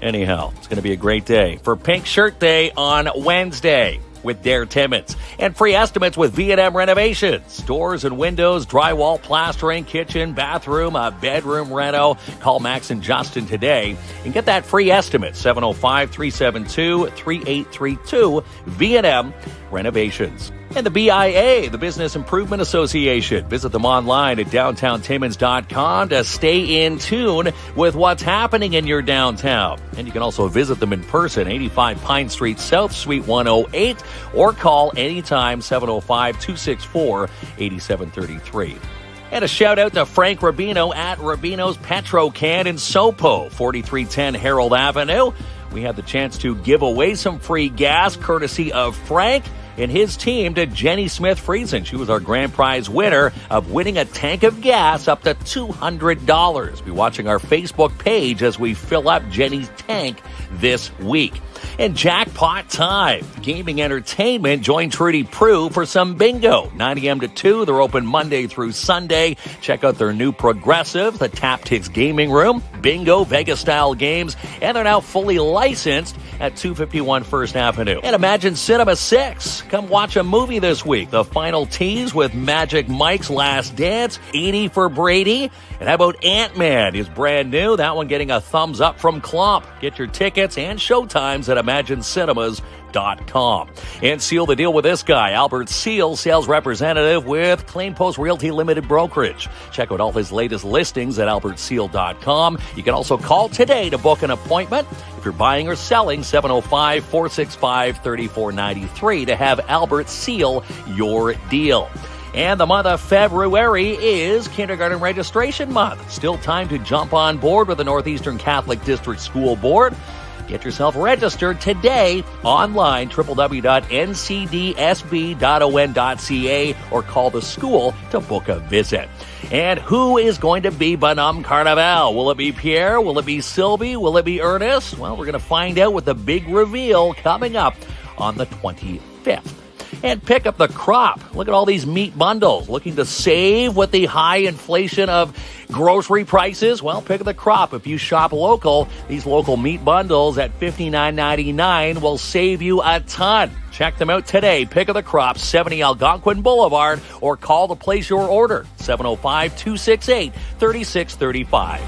Anyhow, it's going to be a great day for Pink Shirt Day on Wednesday with Dare Timmins. And free estimates with V&M Renovations. Doors and windows, drywall, plastering, kitchen, bathroom, a bedroom reno. Call Max and Justin today and get that free estimate. 705-372-3832. V&M Renovations. And the BIA, the Business Improvement Association. Visit them online at downtowntimmins.com to stay in tune with what's happening in your downtown. And you can also visit them in person, 85 Pine Street South, Suite 108, or call anytime, 705-264-8733. And a shout out to Frank Rubino at Rubino's Petro Can in Sopo, 4310 Harold Avenue. We had the chance to give away some free gas courtesy of Frank and his team to Jenny Smith-Friesen. She was our grand prize winner of winning a tank of gas up to $200. Be watching our Facebook page as we fill up Jenny's tank this week. And jackpot time. Gaming entertainment. Join Trudy Prue for some bingo. 9 a.m. to 2. They're open Monday through Sunday. Check out their new progressive, the Taptics Gaming Room. Bingo, Vegas-style games. And they're now fully licensed at 251 First Avenue. And Imagine Cinema 6. Come watch a movie this week. The final tease with Magic Mike's Last Dance. 80 for Brady. And how about Ant-Man is brand new. That one getting a thumbs up from KLOMP. Get your tickets and showtimes at ImagineCinemas.com. And seal the deal with this guy, Albert Seal, sales representative with Claim Post Realty Limited Brokerage. Check out all his latest listings at albertseal.com. You can also call today to book an appointment. If you're buying or selling, 705-465-3493 to have Albert seal your deal. And the month of February is kindergarten registration month. Still time to jump on board with the Northeastern Catholic District School Board. Get yourself registered today online, www.ncdsb.on.ca, or call the school to book a visit. And who is going to be Bonhomme Carnival? Will it be Pierre? Will it be Sylvie? Will it be Ernest? Well, we're going to find out with the big reveal coming up on the 25th. And pick up the crop. Look at all these meat bundles. Looking to save with the high inflation of grocery prices? Well, pick up the crop. If you shop local, these local meat bundles at $59.99 will save you a ton. Check them out today. Pick up the crop, 70 Algonquin Boulevard, or call to place your order, 705-268-3635.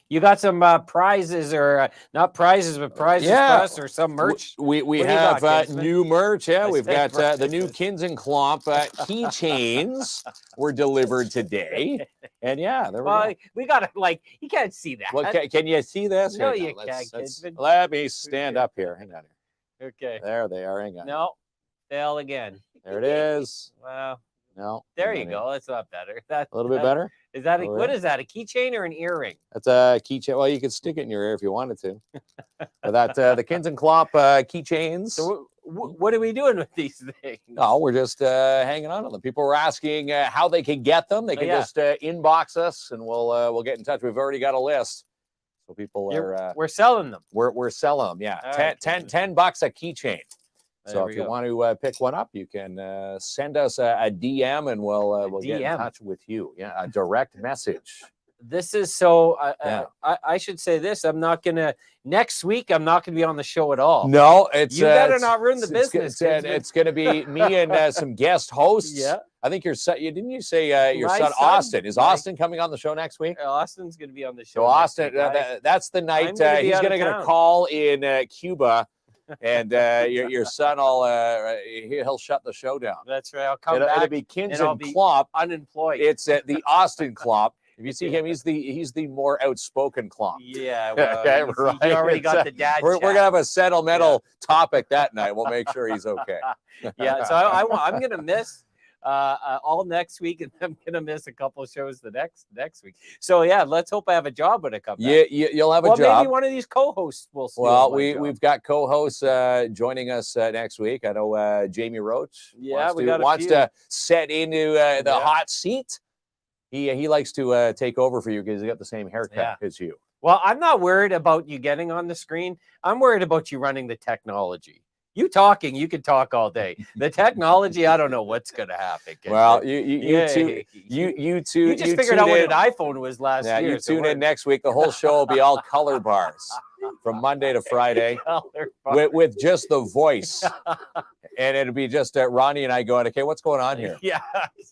You got some prizes, or not prizes, but prizes for us, or some merch? We have new merch. Yeah, we've got the new KINZ and KLOMP keychains were delivered today. And yeah, there we go. We got to, you can't see that. Well, can you see this? No, Here, you can't. Let me stand up here. Hang on here. Okay. There they are. Hang on. No, fail again. There it is. Wow. No. There you go. That's not better. A little bit better? Is that Oh, what yeah. is that? A keychain or an earring? That's a keychain. Well, you could stick it in your ear if you wanted to. But that the KINZ and KLOMP keychains. So what are we doing with these things? No, we're just hanging on to them. People were asking how they can get them. They can just inbox us, and we'll get in touch. We've already got a list, so people are. We're selling them. We're selling them. Yeah, All 10 right. $10 a keychain. There So we if you go. want to pick one up, you can send us a DM, and we'll get in DM. touch with you. Yeah, a direct message. This is so. Yeah. I should say this. I'm not gonna next week. I'm not gonna be on the show at all. No, it's You better it's- not ruin the it's- business, It's, kids. going to be me and some guest hosts. Yeah. I think your son. Didn't you say your My son son, Austin? Is my- Austin coming on the show next week? Austin's gonna be on the show. So next Austin, week. that's the night I'm gonna be he's out of going to get a town. call in Cuba, and your son will he'll shut the show down. That's right. I'll come It'll back. be KINZ and I'll and be KLOMP. unemployed. It's the Austin KLOMP. If you see him, he's the more outspoken KLOMP. Yeah, well, Okay, you right. already It's, got the dad. We're chat. gonna have a sentimental topic that night. We'll make sure he's okay. Yeah, so I'm gonna miss all next week, and I'm gonna miss a couple of shows the next week. So yeah, let's hope I have a job when I come back. You'll have a Well, job. maybe one of these co-hosts will. steal Well, my job. we've got co-hosts joining us next week. I know Jamie Roach Yeah, we got a wants few. to set into the Yeah. hot seat. He likes to take over for you because he got the same haircut as you. Well, I'm not worried about you getting on the screen. I'm worried about you running the technology. You talking, you can talk all day. The technology, I don't know what's gonna happen. Well, you two You just figured tune out what in. an iPhone was last Yeah, year. you tune in next week. The whole show will be all color bars from Monday to Friday with just the voice, and it'll be just Ronnie and I going, okay, what's going on here? Yeah,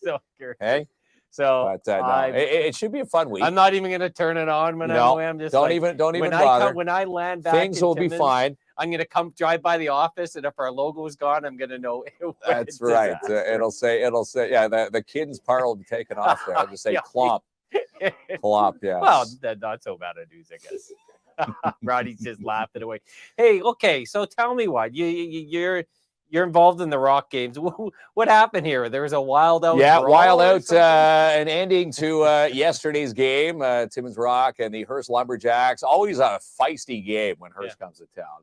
so curious. Hey, So but no, it should be a fun week. I'm not even going to turn it on when No, I'm just don't like, even when bother. when I land back, Things in will be Timmins, fine. I'm going to come drive by the office, and if our logo is gone, I'm going to know. That's right. It'll say, yeah, the KINZ part will be taken off there. I'll just say Yeah. KLOMP. KLOMP, yeah. Well, that's not so bad a news, I guess. Roddy's just laughed it away. Hey, okay, so tell me what you're involved in the Rock games. What happened here? There was a wild out. Yeah, brawl wild or out, something? an ending to yesterday's game. Timmins Rock and the Hearst Lumberjacks. Always a feisty game when Hearst comes to town.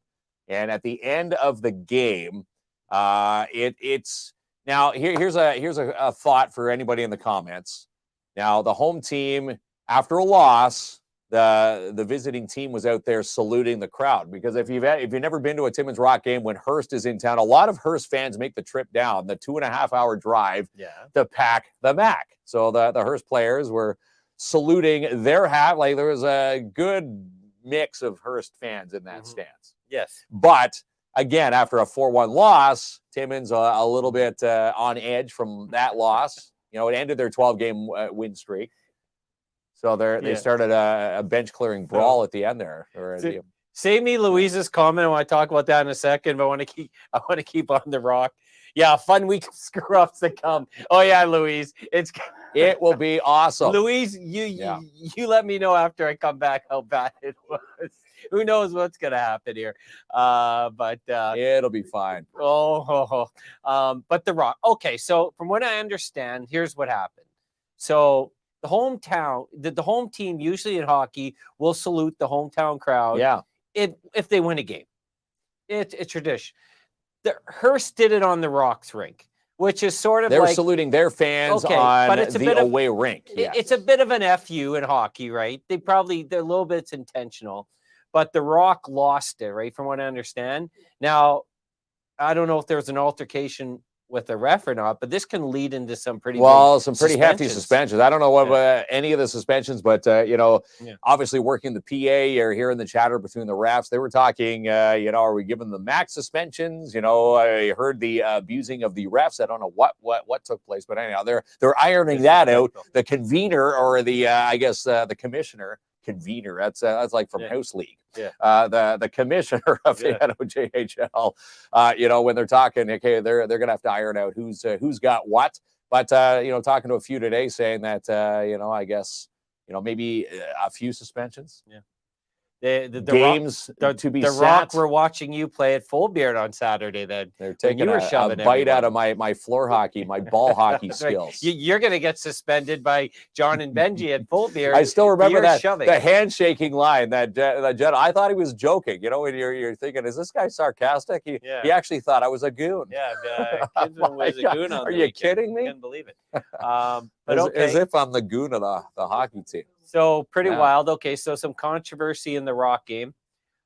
And at the end of the game, it's now here's a thought for anybody in the comments. Now the home team, after a loss, the visiting team was out there saluting the crowd, because if you've never been to a Timmins Rock game when Hearst is in town, a lot of Hearst fans make the trip down the 2.5-hour drive to pack the Mac. So the Hearst players were saluting their hat. Like, there was a good mix of Hearst fans in that stance. Yes. But again, after a 4-1 loss, Timmins a little bit on edge from that loss. You know, it ended their 12-game win streak. So they started a bench clearing brawl at the end there. Save me Louise's comment. I want to talk about that in a second, but I want to keep on the Rock. Yeah, fun week of screw ups to come. Oh yeah, Louise, it will be awesome. Louise, you let me know after I come back how bad it was. Who knows what's gonna happen here? But it'll be fine. But the Rock. Okay, so from what I understand, here's what happened. So the home team usually in hockey will salute the hometown crowd. Yeah. If they win a game, it's tradition. The Hearst did it on the Rocks rink, which is sort of they were like saluting their fans on the away rink. It's a bit of an FU in hockey, right? They're a little bit intentional, but the Rock lost it, right? From what I understand. Now, I don't know if there was an altercation with the ref or not, but this can lead into some pretty hefty suspensions. I don't know what any of the suspensions, but obviously working the PA or hearing the chatter between the refs, they were talking. Are we giving the max suspensions? I heard the abusing of the refs. I don't know what took place, but anyhow, they're ironing that out. The convener or the commissioner. Convener. That's like from House League. Yeah. The commissioner of the NOJHL. When they're talking, okay, they're gonna have to iron out who's got what. But talking to a few today, saying that I guess maybe a few suspensions. Yeah. The games to be the set. Rock were watching you play at Full Beard on Saturday. Then they're taking you were a shoving bite out everyone. of my floor hockey, my ball hockey That's right. skills. You're going to get suspended by John and Benji at Full Beard. I still remember that shoving. the handshaking line that I thought he was joking. You know, when you're thinking, is this guy sarcastic? He actually thought I was a goon. Yeah, Kinsman was a goon on Are the you weekend. kidding me? I can't believe it. But as if I'm the goon of the hockey team. So pretty wild. Okay, so some controversy in the Rock game.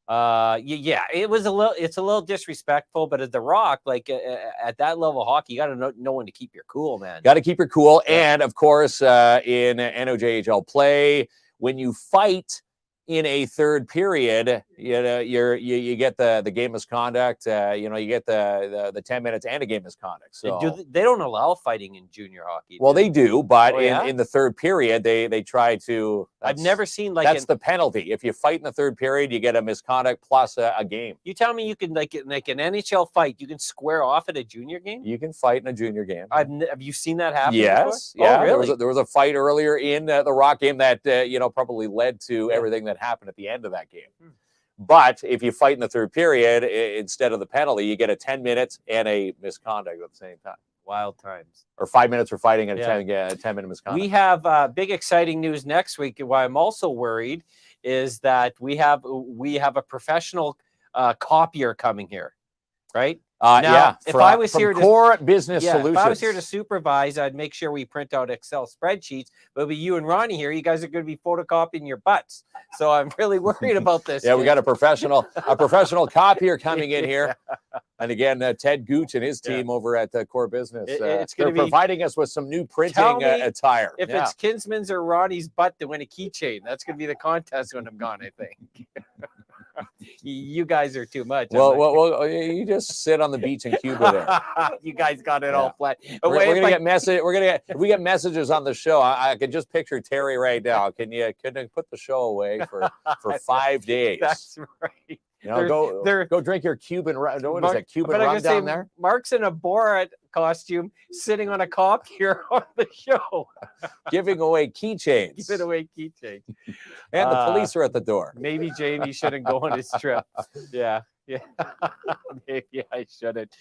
It was it's a little disrespectful, but at the Rock, like at that level of hockey, you got to know when to keep your cool, man. Got to keep your cool. And of course, in NOJHL play, when you fight in a third period, you know, you get the game misconduct. You know, you get the 10 minutes and a game misconduct. So they don't allow fighting in junior hockey. Well, they do, but yeah? in the third period, they try to. I've never seen like that's the penalty. If you fight in the third period, you get a misconduct plus a game. You tell me you can like an NHL fight, you can square off at a junior game. You can fight in a junior game. Have you seen that happen? Yes. Before? Yeah. Oh, really? There was a fight earlier in the Rock game that probably led to everything that happened at the end of that game. But if you fight in the third period, instead of the penalty, you get a 10 minutes and a misconduct at the same time. Wild times. Or 5 minutes for fighting and a 10-minute misconduct. We have big exciting news next week. Why I'm also worried is that we have a professional copier coming here, right? Now, if I was here Core Business Solutions. If I was here to supervise, I'd make sure we print out Excel spreadsheets. But with you and Ronnie here, you guys are going to be photocopying your butts. So I'm really worried about this. We got a professional copier coming in here. And again, Ted Gooch and his team over at Core Business. They're providing us with some new printing attire. If it's Kinsman's or Ronnie's butt to win a keychain, that's going to be the contest when I'm gone, I think. You guys are too much. Well, you just sit on the beach in Cuba there. You guys got it all flat. We're gonna get if we get messages on the show. I can just picture Terry right now. Can you put the show away for 5 days? That's right. You know, go drink your Cuban. What is that Cuban rum down there? Mark's in a Borat costume, sitting on a copier on the show, giving away keychains. Giving away keychains. And the police are at the door. Maybe Jamie shouldn't go on his trip. Yeah. Maybe I shouldn't.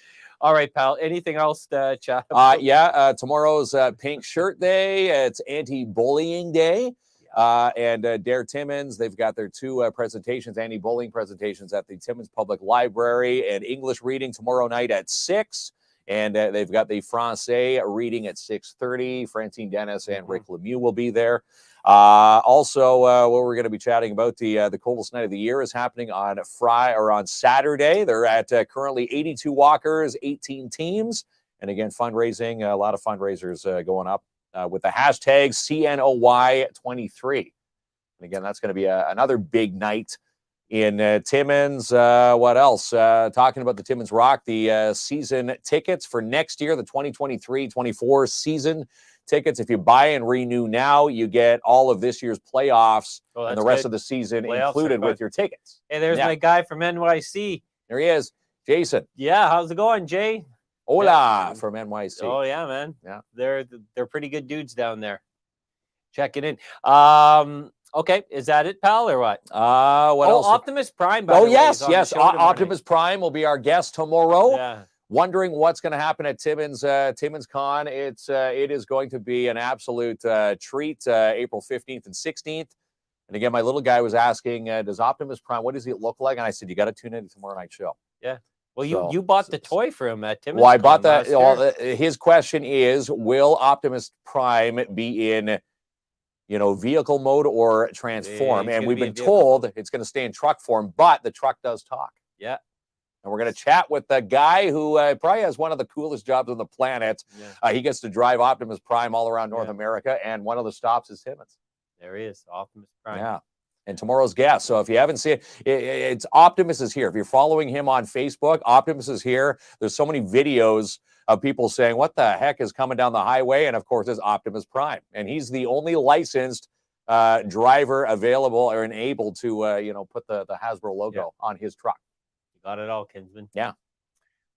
All right, pal. Anything else to chat about? Tomorrow's Pink Shirt Day. It's Anti-Bullying Day. And Dare Timmins, they've got their two presentations, anti-bullying presentations at the Timmins Public Library, and English reading tomorrow night at 6. And they've got the Francais reading at 6:30. Francine Dennis and Rick Lemieux will be there. Also, what we're going to be chatting about, the coldest night of the year is happening on Saturday. They're at currently 82 walkers, 18 teams. And again, fundraising, a lot of fundraisers going up. With the hashtag CNOY23. And again, that's going to be another big night in Timmins. What else? Talking about the Timmins Rock, the season tickets for next year, the 2023-24 season tickets. If you buy and renew now, you get all of this year's playoffs and the rest of the season included with your tickets. Hey, there's my guy from NYC. There he is, Jason. Yeah, how's it going, Jay? Hola from NYC. Oh yeah, man. Yeah, they're pretty good dudes down there. Checking in. Okay, is that it, pal, or what? What else? Optimus Prime. By the way, yes. Optimus Prime will be our guest tomorrow. Yeah. Wondering what's going to happen at Timmins Con. It is going to be an absolute treat. April 15th and 16th. And again, my little guy was asking, does Optimus Prime, what does he look like? And I said, you got to tune in to tomorrow night's show. Yeah. Well, you bought the toy for him at Timmins. Well, I bought that. His question is, will Optimus Prime be in, vehicle mode or transform? And we've been told it's going to stay in truck form, but the truck does talk. Yeah. And we're going to chat with the guy who probably has one of the coolest jobs on the planet. Yeah. He gets to drive Optimus Prime all around North America, and one of the stops is Timmins. There he is, Optimus Prime. Yeah. And tomorrow's guest. So if you haven't seen it, it's Optimus is here. If you're following him on Facebook, Optimus is here. There's so many videos of people saying, what the heck is coming down the highway? And of course, it's Optimus Prime. And he's the only licensed driver available or enabled to, put the Hasbro logo on his truck. You got it all, Kinsman. Yeah.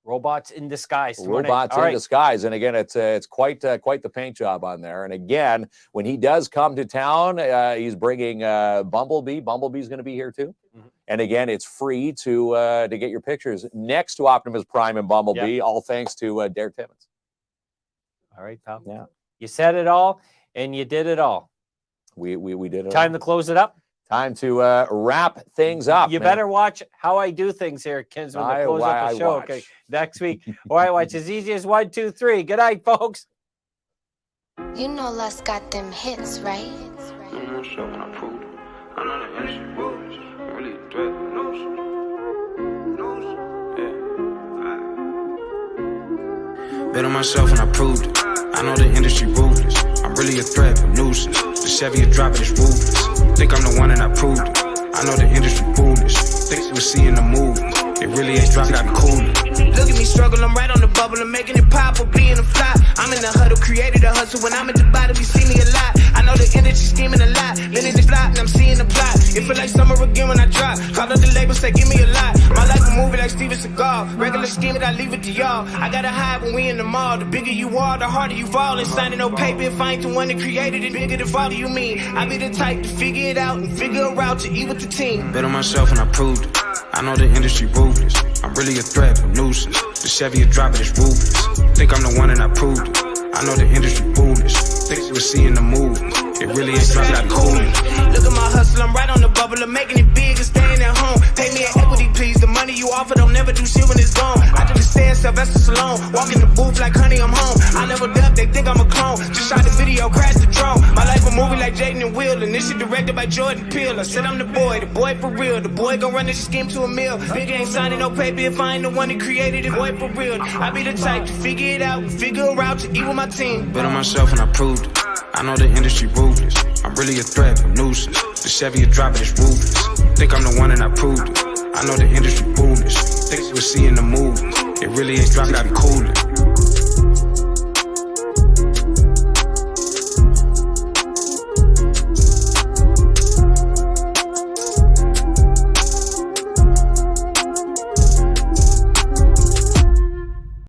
Robots in disguise. Robots in disguise, and again, it's quite the paint job on there. And again, when he does come to town, he's bringing Bumblebee. Bumblebee's going to be here too. Mm-hmm. And again, it's free to get your pictures next to Optimus Prime and Bumblebee. All thanks to Dare Timmins. All right, pal. Yeah, you said it all, and you did it all. We did it. Time to close it up. Time to wrap things up. You better watch how I do things here, KINZ, when I close up the show. Okay, next week. All right, watch as easy as 1, 2, 3. Good night, folks. You know Les got them hits, right? I'm not sure when I proved it. I know the industry rules. I'm really a threat. Bet on myself and I proved it. I know the industry ruthless. I'm really a threat, a nuisance. The Chevy drop it is ruthless. Think I'm the one and I proved it. I know the industry foolish. Think we're seeing the move. It really ain't dropping out the cooler. Look at me struggle, I'm right on the bubble. I'm making it pop or being a flop. I'm in the huddle, created a hustle. When I'm at the bottom, you see me a lot. I know the industry scheming a lot. Been in the flop and I'm seeing the plot. It feel like summer again when I drop. Call up the label, say give me a lot. My life a movie like Steven Seagal. Regular scheming, I leave it to y'all. I gotta hide when we in the mall. The bigger you are, the harder you fall. And signing no paper if I ain't the one that created it. Bigger than father you mean. I be the type to figure it out and figure a route to eat with the team. Bet on myself and I proved it. I know the industry ruthless. I'm really a threat, a nuisance. The Chevy drop it is ruthless. Think I'm the one and I proved it. I know the industry foolish. Think we're seeing the move. It really ain't dropping out cool. Look at my hustle, I'm right on the bubble. I'm making it big and staying at home. Pay me an equity, please. The money you offer don't never do shit when it's gone. I do the stairs, Sylvester Stallone. Walk in the booth like honey, I'm home. I never duck, they think I'm a clone. Just shot the video, crashed the drone. My life a movie like Jaden and Will. And this shit directed by Jordan Peele. I said I'm the boy for real. The boy gon' run this scheme to a mill. Big ain't signing no paper if I ain't the one that created it. Boy for real. I be the type to figure it out and figure a route to eat with my team. Bet on myself and I proved it. I know the industry ruthless. I'm really a threat, a nuisance. The Chevy drop it is ruthless. Think I'm the one and I proved it. I know the industry foolish. Think we're seeing the move. It really ain't dropping out the cooler.